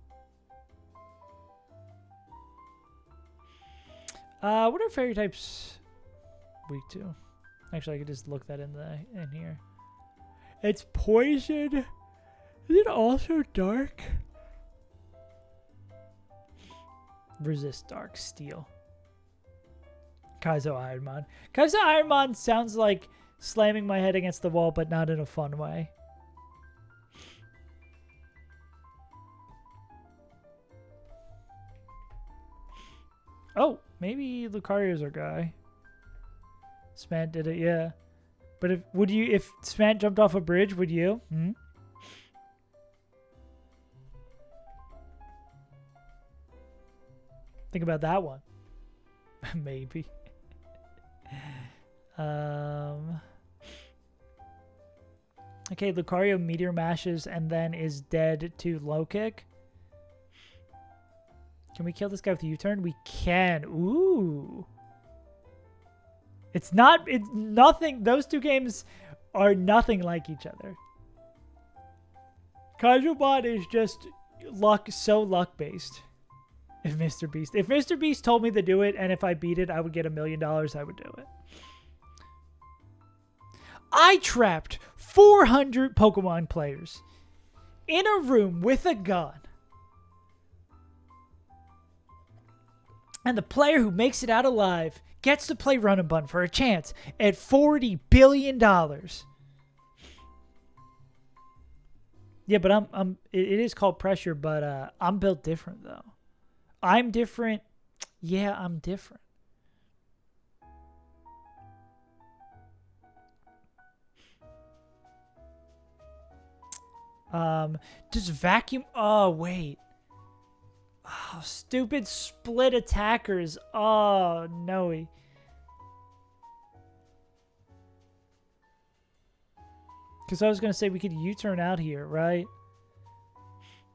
What are fairy types weak to? Actually, I could just look that in here. It's poison. Is it also dark? Resist dark steel. Kaizo Ironmon. Kaizo Ironmon sounds like slamming my head against the wall, but not in a fun way. Oh, maybe Lucario's our guy. Smant did it, yeah. But if Smant jumped off a bridge, would you? Hmm? Think about that one. Maybe. Okay, Lucario meteor mashes and then is dead to low kick. Can we kill this guy with a U-turn? We can. Ooh. It's nothing. Those two games are nothing like each other. Casual Bot is just so luck based. If Mr. Beast told me to do it and if I beat it, I would get $1 million, I would do it. I trapped 400 Pokemon players in a room with a gun. And the player who makes it out alive gets to play Run and Bun for a chance at $40 billion. Yeah, but it is called pressure, but I'm built different though. I'm different. Yeah, I'm different. Just vacuum. Oh, wait. Oh, stupid split attackers. Oh, no. Because I was going to say we could U-turn out here, right?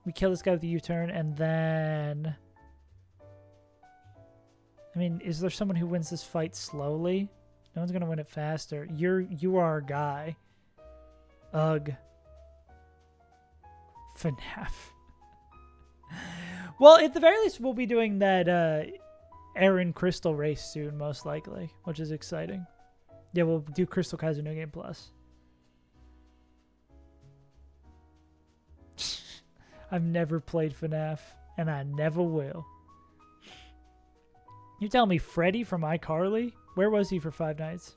We kill this guy with the U-turn, and then... I mean, is there someone who wins this fight slowly? No one's going to win it faster. You are our guy. Ugh. FNAF. Well, at the very least, we'll be doing that Aaron Crystal race soon, most likely, which is exciting. Yeah, we'll do Crystal Kaiser New Game Plus. I've never played FNAF, and I never will. You tell me Freddy from iCarly? Where was he for 5 nights?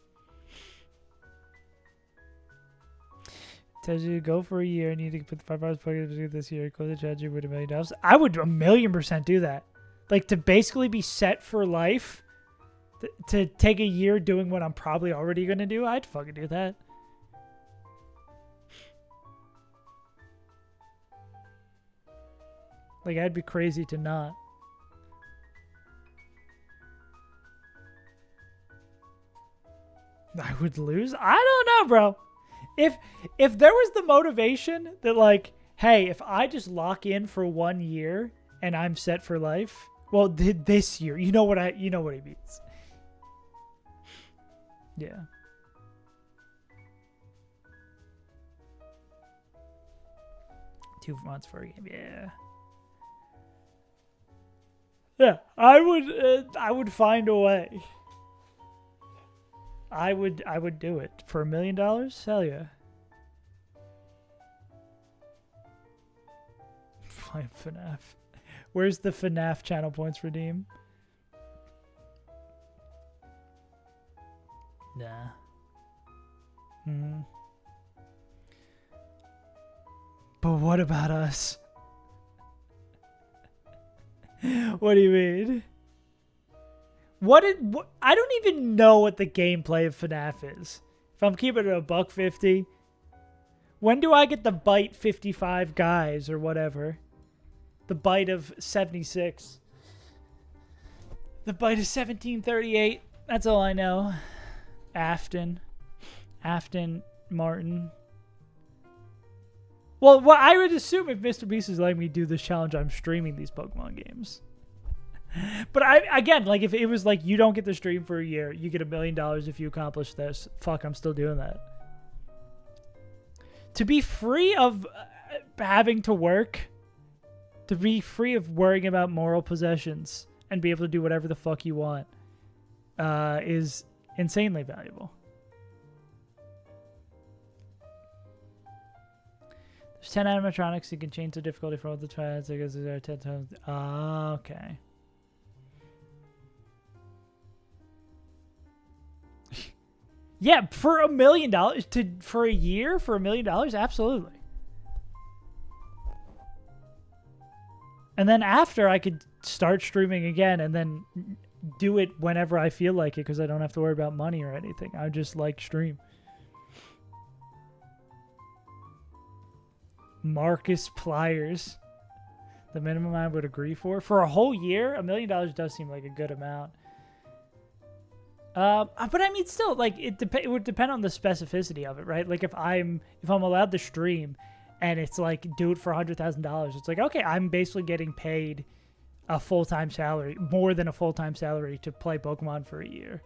Tells you to go for a year and you need to put the 5 hours plug this year. Close the chat with $1 million. I would 1,000,000% do that. Like, to basically be set for life, to take a year doing what I'm probably already going to do, I'd fucking do that. Like, I'd be crazy to not. I would lose? I don't know, bro. If there was the motivation that, like, hey, if I just lock in for 1 year and I'm set for life, well, this year, you know what he means. Yeah. Two months for a game, yeah. Yeah, I would find a way. I would do it for $1 million. Hell yeah. Playing FNAF. Where's the FNAF channel points redeem? Nah. But what about us? What do you mean? What I don't even know what the gameplay of FNAF is. If I'm keeping it $1.50, when do I get the bite 55 guys or whatever? The bite of 76. The bite of 1738. That's all I know. Afton Martin. Well, I would assume if Mr. Beast is letting me do this challenge, I'm streaming these Pokemon games. But again, like, if it was like, you don't get to stream for a year, you get $1 million if you accomplish this. Fuck, I'm still doing that. To be free of having to work, to be free of worrying about moral possessions, and be able to do whatever the fuck you want, is insanely valuable. There's 10 animatronics. You can change the difficulty from the trials. I guess there are 10 times. Okay. Yeah, for $1 million for a year, for $1 million, absolutely. And then after, I could start streaming again and then do it whenever I feel like it, because I don't have to worry about money or anything. I just like stream. Marcus Pliers. The minimum I would agree for a whole year. $1 million does seem like a good amount. But I mean, still, like, it would depend on the specificity of it, right? Like, if I'm allowed to stream, and it's like, do it for $100,000, it's like, okay, I'm basically getting paid a full-time salary, more than a full-time salary, to play Pokemon for a year.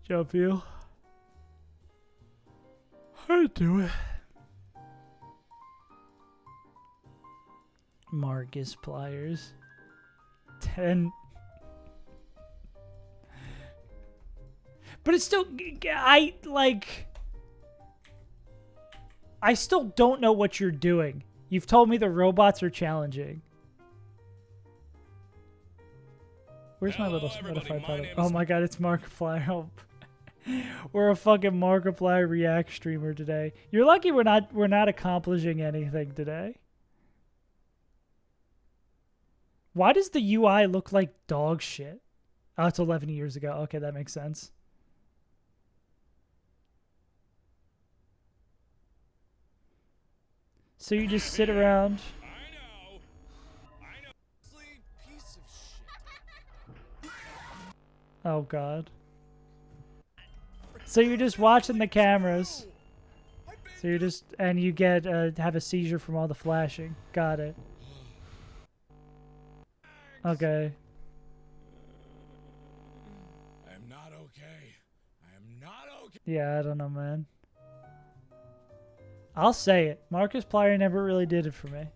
Joe Peel. I'd do it. Marcus Pliers. 10. But it's still, I still don't know what you're doing. You've told me the robots are challenging. Where's my little Spotify title? Oh my god, it's Markiplier. Help. We're a fucking Markiplier React streamer today. You're lucky we're not accomplishing anything today. Why does the UI look like dog shit? Oh, it's 11 years ago. Okay, that makes sense. So you just sit around. Piece of shit. Oh god. So you're just watching the cameras. So you're just, and you get have a seizure from all the flashing. Got it. Okay. I am not okay. I am not okay. Yeah, I don't know, man. I'll say it. Markiplier never really did it for me.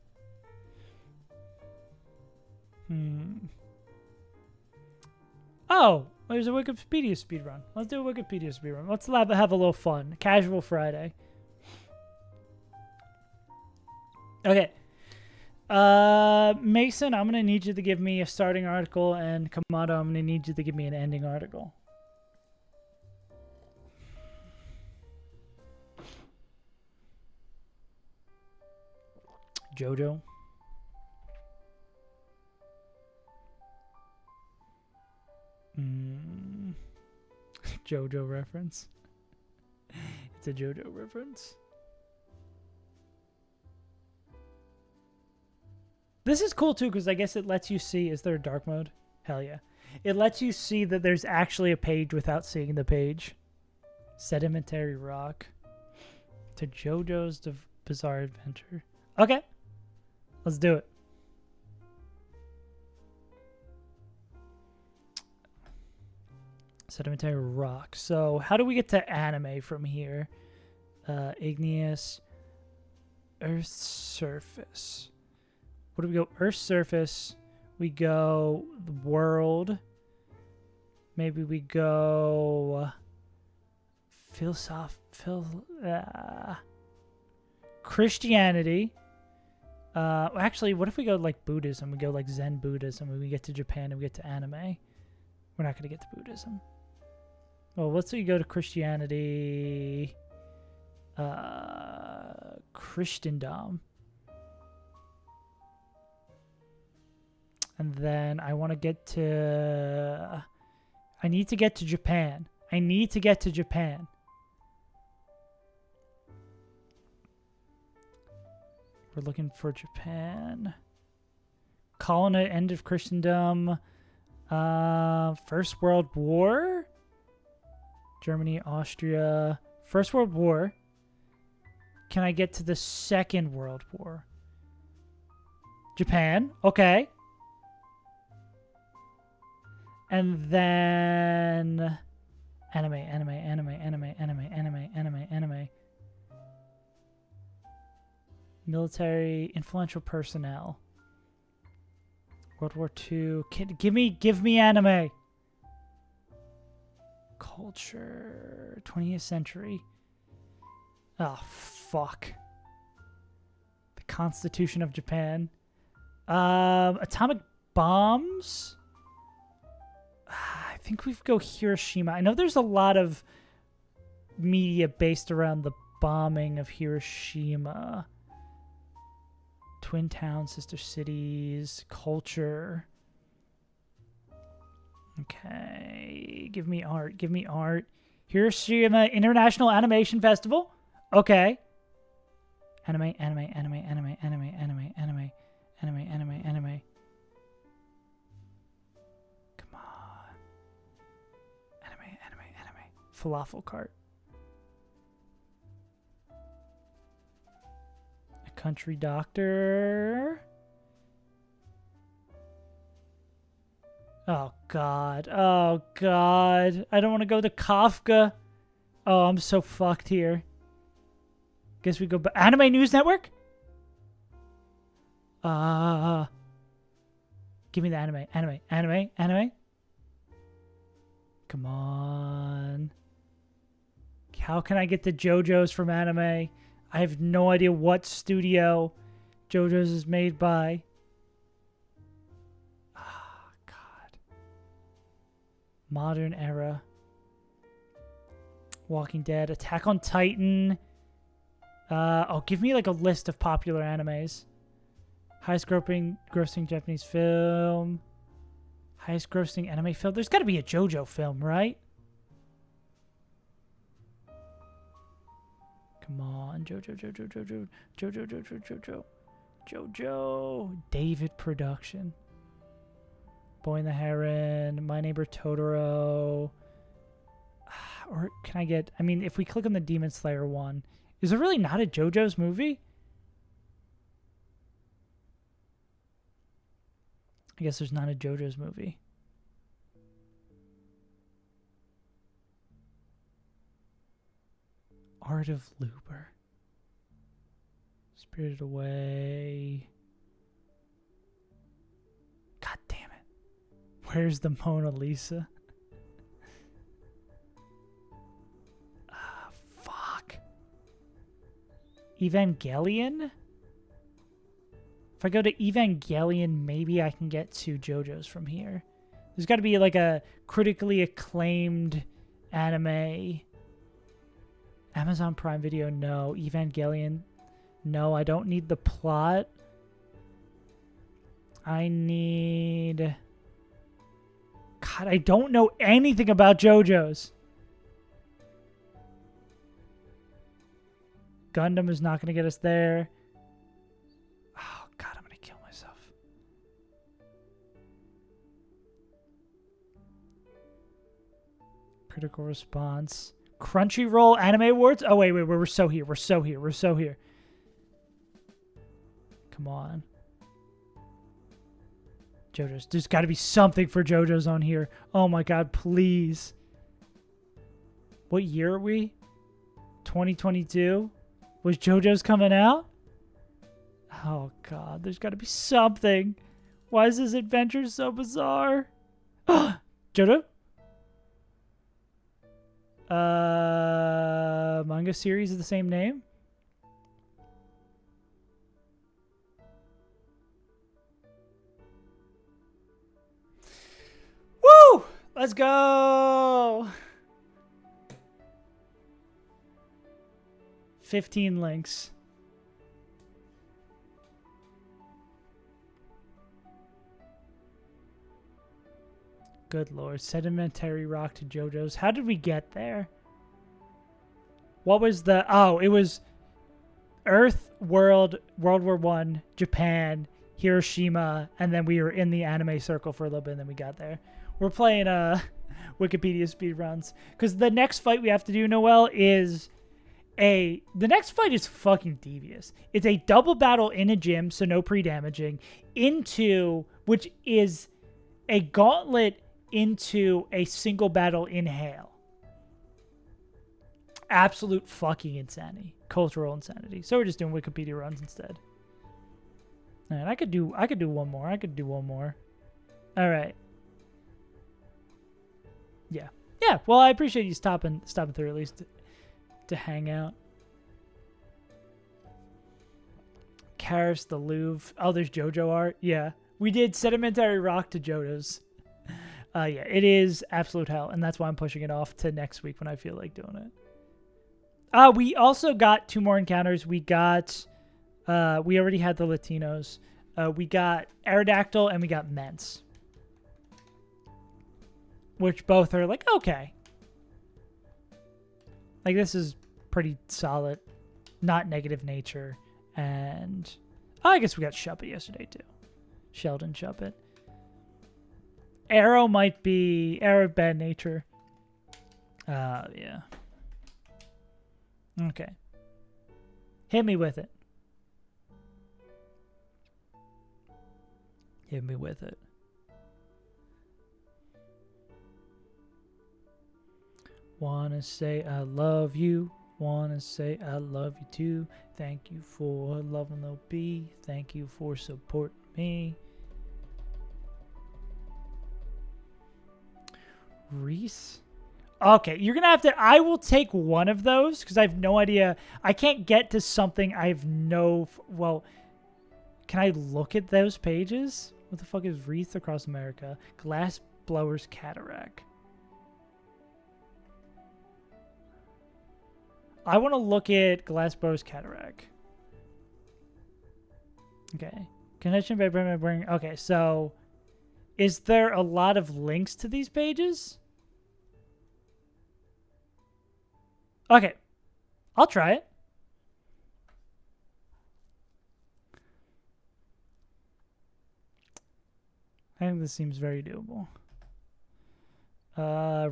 Oh, there's a Wikipedia speedrun. Let's do a Wikipedia speedrun. Let's have a little fun. Casual Friday. Okay. Mason, I'm going to need you to give me a starting article, and Kamado, I'm going to need you to give me an ending article. Jojo. Jojo reference. It's a Jojo reference. This is cool too, because I guess it lets you see. Is there a dark mode? Hell yeah. It lets you see that there's actually a page without seeing the page. Sedimentary rock. To JoJo's Bizarre Adventure. Okay. Let's do it. Sedimentary rock. So how do we get to anime from here? Igneous. Earth's surface. What do we go? Earth's surface. We go the world. Maybe we go Christianity. Actually, what if we go like Buddhism? We go like Zen Buddhism. When we get to Japan and we get to anime. We're not going to get to Buddhism. Well, let's say you go to Christianity. Christendom. And then I want to get to... I need to get to Japan. I need to get to Japan. We're looking for Japan. Colony, end of Christendom. First World War? Germany, Austria. First World War. Can I get to the Second World War? Japan. Okay. And then anime. Military influential personnel. World War II. Give me anime. Culture. 20th century. Oh, fuck. The Constitution of Japan. Atomic bombs? I think we go Hiroshima. I know there's a lot of media based around the bombing of Hiroshima. Twin towns, sister cities, culture. Okay. Give me art. Give me art. Hiroshima International Animation Festival. Okay. Anime. Come on. Anime. Falafel cart. A country doctor. Oh, God. Oh, God. I don't want to go to Kafka. Oh, I'm so fucked here. Guess we go back. Anime News Network? Give me the anime. Anime. Come on. How can I get the JoJo's from anime? I have no idea what studio JoJo's is made by. Oh, God. Modern era. Walking Dead. Attack on Titan. Give me like a list of popular animes. Highest grossing Japanese film. Highest grossing anime film. There's got to be a JoJo film, right? Come on, Jojo. David Production. Boy and the Heron. My Neighbor Totoro. Or can I get... I mean, if we click on the Demon Slayer one, is there really not a JoJo's movie? I guess there's not a JoJo's movie. Art of Looper. Spirited Away. God damn it. Where's the Mona Lisa? Fuck. Evangelion? If I go to Evangelion, maybe I can get to JoJo's from here. There's got to be like a critically acclaimed anime. Amazon Prime Video, no. Evangelion, no. I don't need the plot. I need... God, I don't know anything about JoJo's. Gundam is not going to get us there. Oh, God, I'm going to kill myself. Critical Response. Crunchyroll Anime Awards? Oh, wait. We're so here. We're so here. Come on. JoJo's. There's got to be something for JoJo's on here. Oh, my God, please. What year are we? 2022? Was JoJo's coming out? Oh, God. There's got to be something. Why is this adventure so bizarre? JoJo? Manga series of the same name? Woo! Let's go! 15 links. Good Lord. Sedimentary rock to JoJo's. How did we get there? What was the... Oh, it was Earth, World, World War I, Japan, Hiroshima, and then we were in the anime circle for a little bit, and then we got there. We're playing Wikipedia speedruns. Because the next fight we have to do, Noel, is... The next fight is fucking devious. It's a double battle in a gym, so no pre-damaging, into... Which is a gauntlet into a single battle in Hale. Absolute fucking insanity. Cultural insanity. So we're just doing Wikipedia runs instead. And I could do one more. All right. Yeah. Yeah, well, I appreciate you stopping through at least to hang out. Karis, the Louvre. Oh, there's JoJo art. Yeah. We did Sedimentary Rock to JoJo's. Yeah, it is absolute hell, and that's why I'm pushing it off to next week when I feel like doing it. We also got 2 more encounters. We got, we already had the Latinos. We got Aerodactyl and we got Ments. Which both are like, okay. Like, this is pretty solid. Not negative nature. And, I guess we got Shuppet yesterday, too. Sheldon Shuppet. Arrow might be... Arrow bad nature. Yeah. Okay. Hit me with it. Hit me with it. Wanna say I love you. Wanna say I love you too. Thank you for loving the bee. Thank you for supporting me. Reese? Okay, you're going to have to... I will take one of those because I have no idea. I can't get to something I have no... Well, can I look at those pages? What the fuck is Wreath Across America? Glass Blower's Cataract. I want to look at Glass Blower's Cataract. Okay. Connection by bring. Okay, so... Is there a lot of links to these pages? Okay. I'll try it. I think this seems very doable.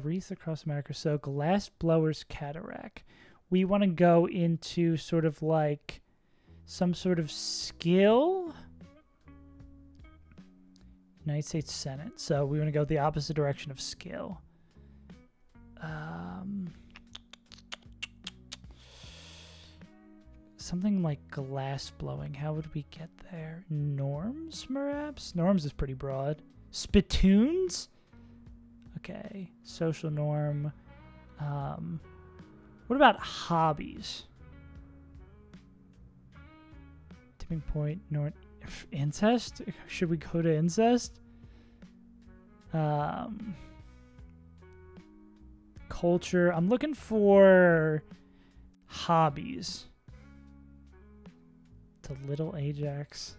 Wreath across America. So glass blowers cataract. We want to go into sort of like some sort of skill. United States Senate. So we want to go the opposite direction of skill. Something like glass blowing. How would we get there? Norms, perhaps? Norms is pretty broad. Spittoons? Okay. Social norm. What about hobbies? Tipping point. Incest? Should we go to incest? Culture. I'm looking for hobbies. To Little Ajax.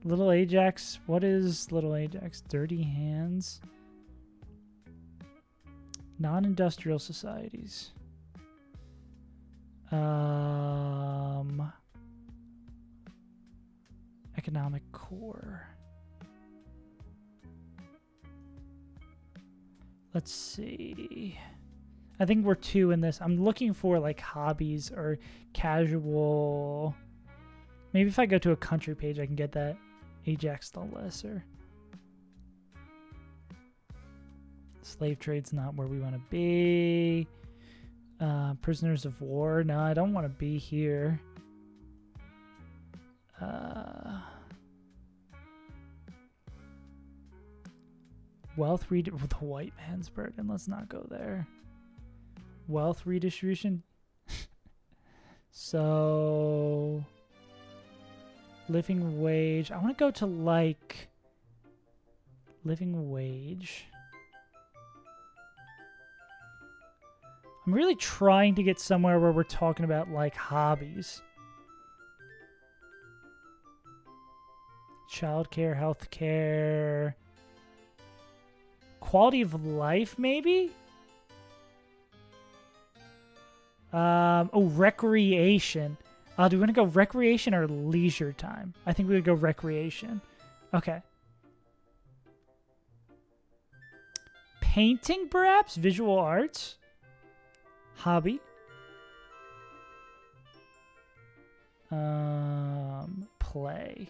Little Ajax. What is Little Ajax? Dirty hands. Non-industrial societies. Economic core. Let's see. I think we're 2 in this. I'm looking for like hobbies or casual. Maybe if I go to a country page, I can get that. Ajax the Lesser. Slave trade's not where we want to be. Prisoners of war. No, I don't want to be here. Wealth the white man's burden. Let's not go there. Wealth redistribution. So living wage. I want to go to like living wage. I'm really trying to get somewhere where we're talking about like hobbies. Childcare, healthcare, quality of life, maybe? Recreation. Do we want to go recreation or leisure time? I think we would go recreation. Okay. Painting, perhaps? Visual arts? Hobby? Play.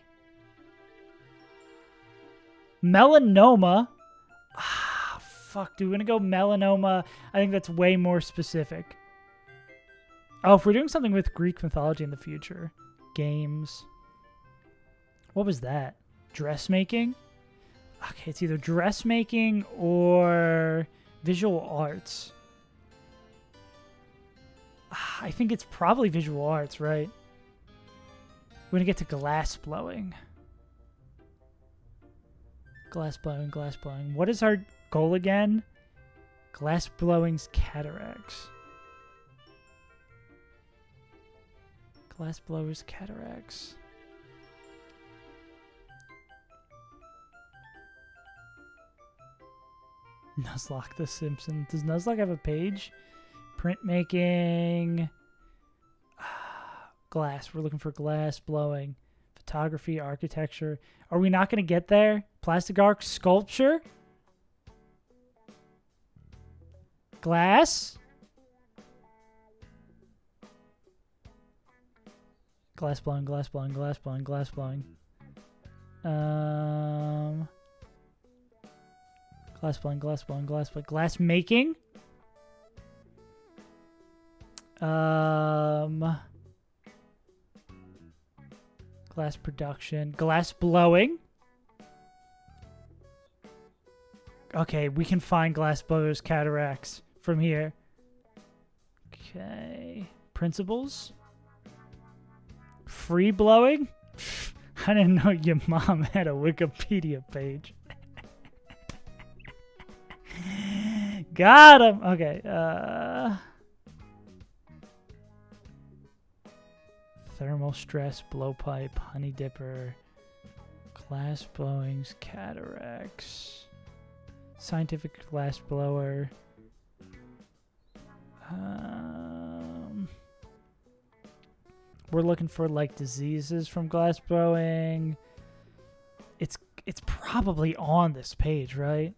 Melanoma. Fuck. Do we want to go melanoma? I think that's way more specific. Oh, if we're doing something with Greek mythology in the future. Games. What was that? Dressmaking? Okay, it's either dressmaking or visual arts. I think it's probably visual arts, right? We're going to get to glass blowing. Glass blowing, glass blowing. What is our goal again? Glass blowing's cataracts. Glass blowers cataracts. Nuzlocke the Simpsons. Does Nuzlocke have a page? Printmaking. Glass. We're looking for glass blowing. Photography, architecture. Are we not going to get there? Plastic art, sculpture. Glass. Glass blowing, glass blowing, glass blowing, glass blowing. Glass blowing, glass blowing, glass blowing. Glass making. Glass production. Glass blowing. Okay, we can find glass blowers cataracts from here. Okay. Principles. Free blowing? I didn't know your mom had a Wikipedia page. Got him. Okay. Thermal stress, blowpipe, honey dipper, glass blowings, cataracts, scientific glass blower. We're looking for like diseases from glass blowing. It's probably on this page, right?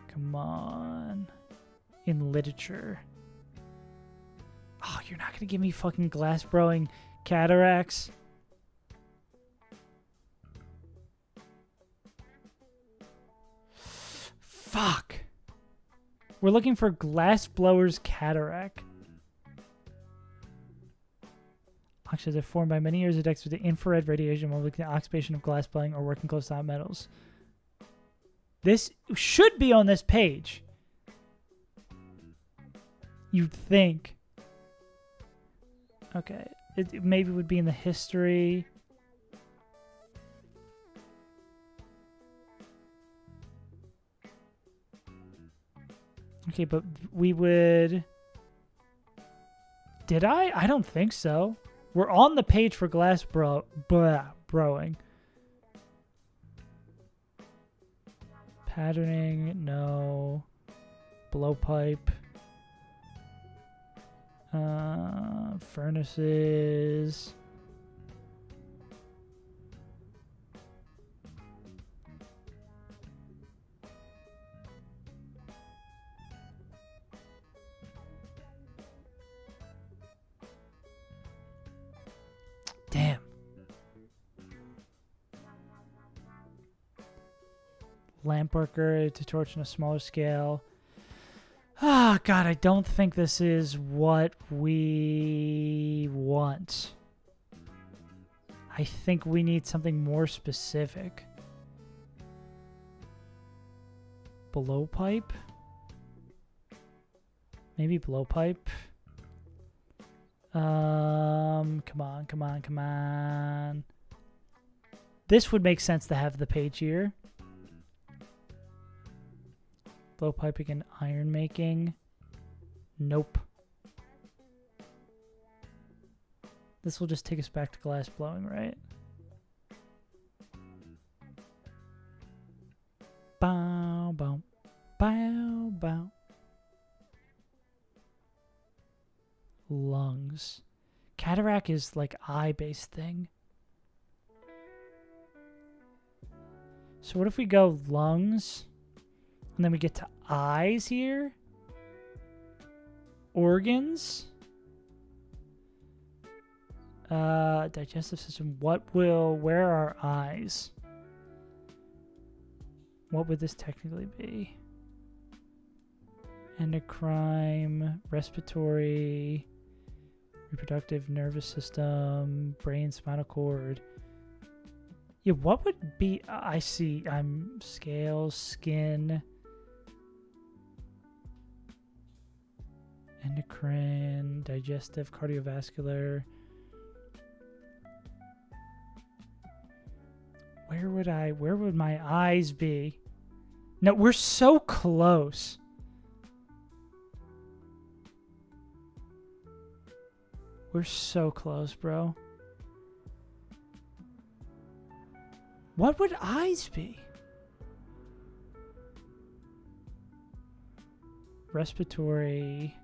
Come on. In literature. Oh, you're not going to give me fucking glass-blowing cataracts? Fuck. We're looking for glass-blower's cataract. Oxides are formed by many years of decks with the infrared radiation while looking at oxidation of glass blowing or working close to hot metals. This should be on this page. You'd think. Okay. It maybe would be in the history. Okay, but we would... Did I? I don't think so. We're on the page for glass browing. Patterning, no. Blowpipe. Furnaces. Damn. Lamp worker to torch on a smaller scale. Ah, God, I don't think this is what we want. I think we need something more specific. Blowpipe? Maybe blowpipe? Come on, come on, come on. This would make sense to have the page here. Blowpiping and iron making. Nope. This will just take us back to glass blowing, right? Bow, bow, bow, bow. Lungs. Cataract is like eye-based thing. So what if we go lungs? And then we get to eyes here. Organs. Digestive system. Where are eyes? What would this technically be? Endocrine, respiratory, reproductive, nervous system, brain, spinal cord. Yeah, what would be... I see. Scales, skin... Endocrine, digestive, cardiovascular. Where would my eyes be? No, we're so close. We're so close, bro. What would eyes be? Respiratory...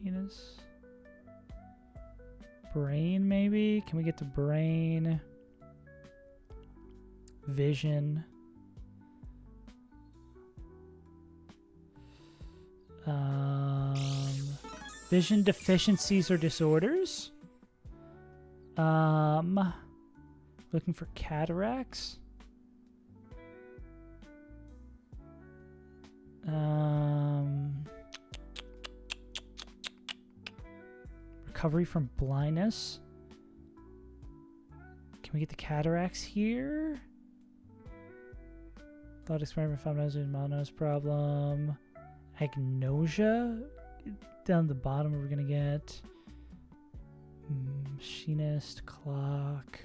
Penis. Brain, maybe? Can we get to brain? Vision. Vision deficiencies or disorders. Looking for cataracts. Recovery from blindness. Can we get the cataracts here? Thought experiment found malnose problem. Agnosia. Down the bottom, we're gonna get machinist, clock,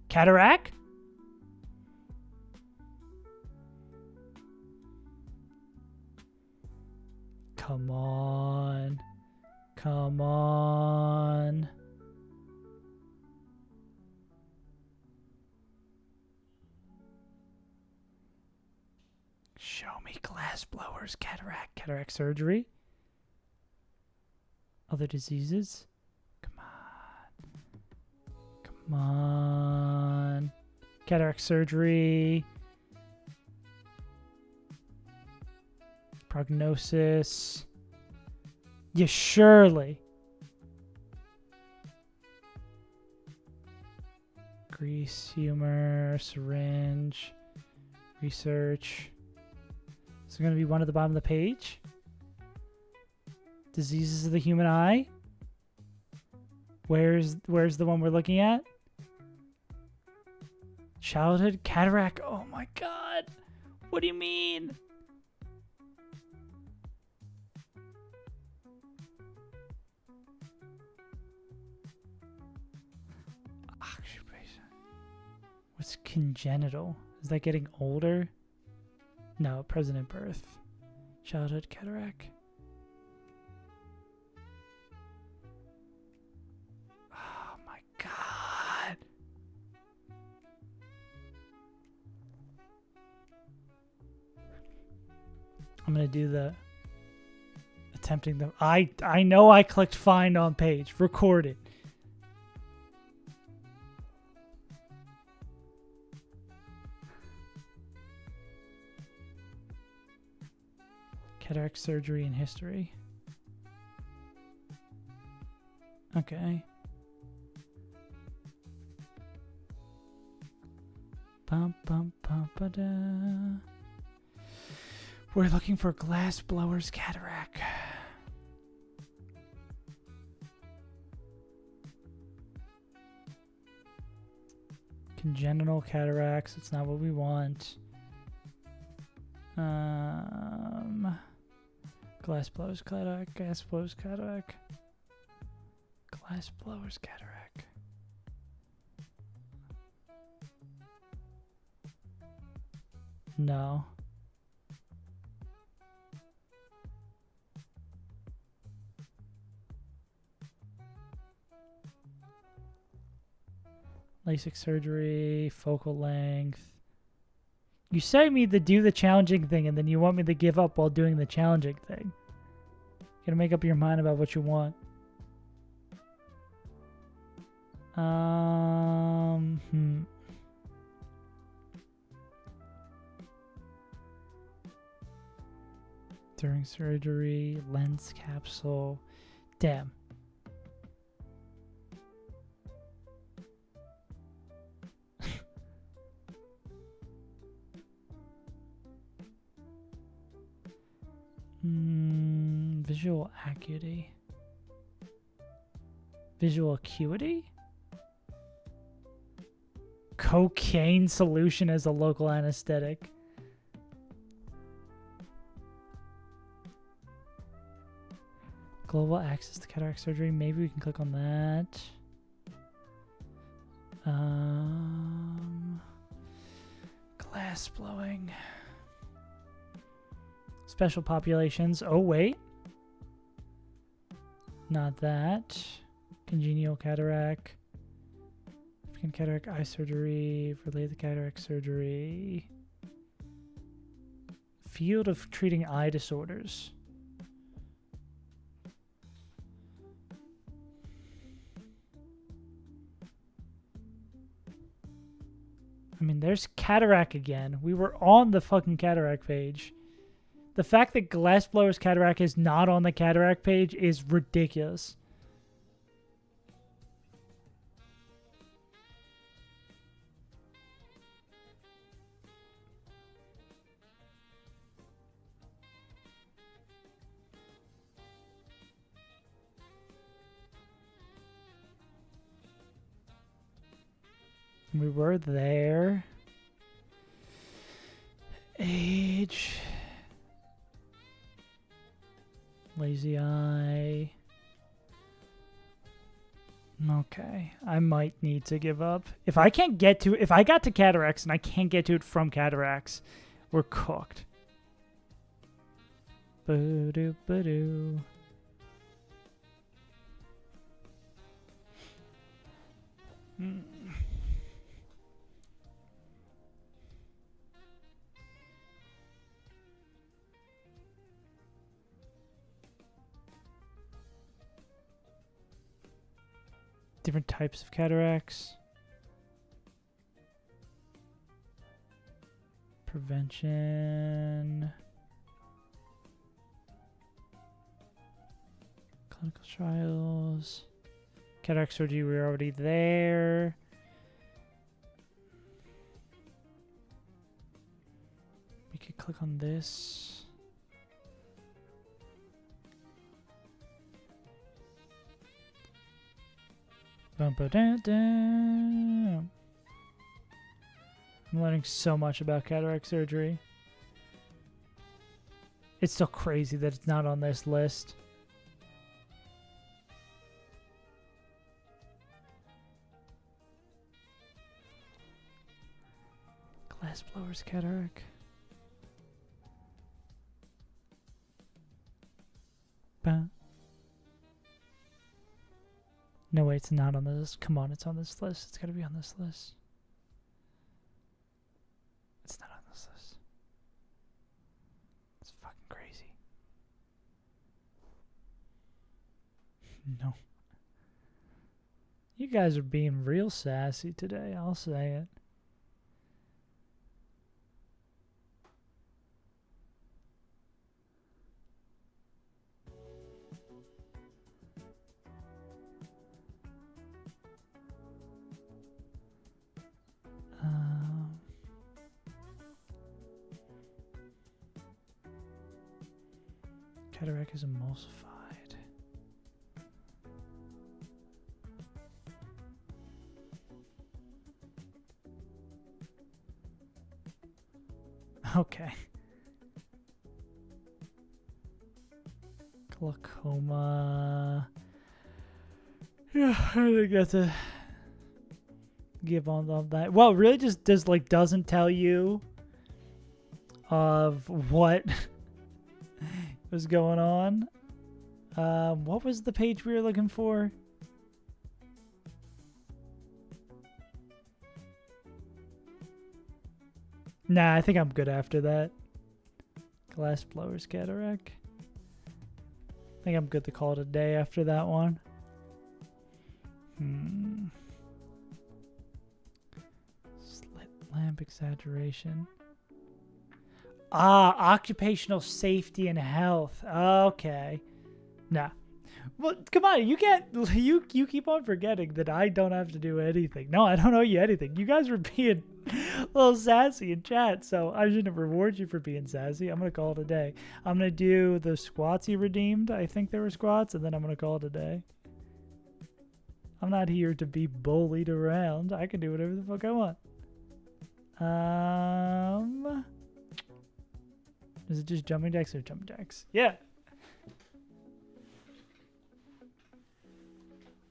cataract. Come on. Come on. Show me glass blowers, cataract surgery. Other diseases. Come on. Come Come on. Cataract surgery. Prognosis. Yeah, surely. Grease, humor, syringe, research. Is there going to be one at the bottom of the page? Diseases of the human eye. Where's the one we're looking at? Childhood cataract. Oh my god. What do you mean? What's congenital? Is that getting older? No, present at birth. Childhood cataract. Oh my god. I'm gonna do the attempting the I know I clicked find on page. Record it. Cataract surgery and history. Okay. Bum, bum, bum, ba-da. We're looking for glass blower's cataract. Congenital cataracts. That's not what we want. Glass blower's cataract. Glass blower's cataract. Glass blower's cataract. No. LASIK surgery, focal length. You say me to do the challenging thing, and then you want me to give up while doing the challenging thing. You gotta make up your mind about what you want. During surgery, lens capsule. Damn. Visual acuity. Visual acuity? Cocaine solution as a local anesthetic. Global access to cataract surgery. Maybe we can click on that. Glass blowing. Special populations. Oh, wait. Not that. Congenial cataract. African cataract eye surgery. Related cataract surgery. Field of treating eye disorders. I mean, there's cataract again. We were on the fucking cataract page. The fact that glassblower's cataract is not on the cataract page is ridiculous. We were there. Age. Lazy eye. Okay. I might need to give up. If I can't get to it, if I got to cataracts and I can't get to it from cataracts, we're cooked. Ba-doo, ba-doo. Different types of cataracts. Prevention. Clinical trials. Cataract surgery, we're already there. We could click on this. Bum, ba, da, da. I'm learning so much about cataract surgery. It's still crazy that it's not on this list. Glass blowers cataract. Bah. No way, it's not on this. Come on, it's on this list. It's gotta be on this list. It's not on this list. It's fucking crazy. No. You guys are being real sassy today, I'll say it. Cataract is emulsified. Okay. Glaucoma. Yeah, I think that's a give on that. Well, it really just doesn't tell you of what was going on. What was the page we were looking for? Nah, I think I'm good after that. Glass blowers cataract. I think I'm good to call it a day after that one. Slit lamp exaggeration. Ah, occupational safety and health. Okay. Nah. Well, come on. You can't. You keep on forgetting that I don't have to do anything. No, I don't owe you anything. You guys were being a little sassy in chat, so I shouldn't reward you for being sassy. I'm gonna call it a day. I'm gonna do the squats you redeemed. I think there were squats, and then I'm gonna call it a day. I'm not here to be bullied around. I can do whatever the fuck I want. Is it just jumping jacks or jumping jacks? Yeah.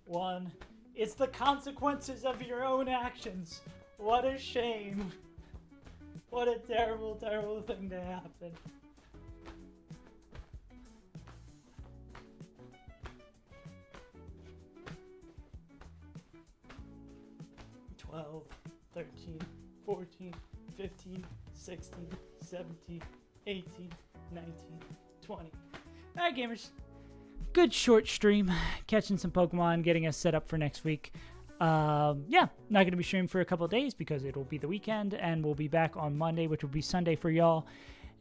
One. It's the consequences of your own actions. What a shame. What a terrible, terrible thing to happen. $12, $13, $14, $15, $16, $17, $18, $19, $20. All right, gamers. Good short stream. Catching some Pokemon, getting us set up for next week. Yeah, not going to be streaming for a couple of days because it'll be the weekend, and we'll be back on Monday, which will be Sunday for y'all,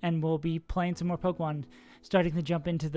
and we'll be playing some more Pokemon, starting to jump into the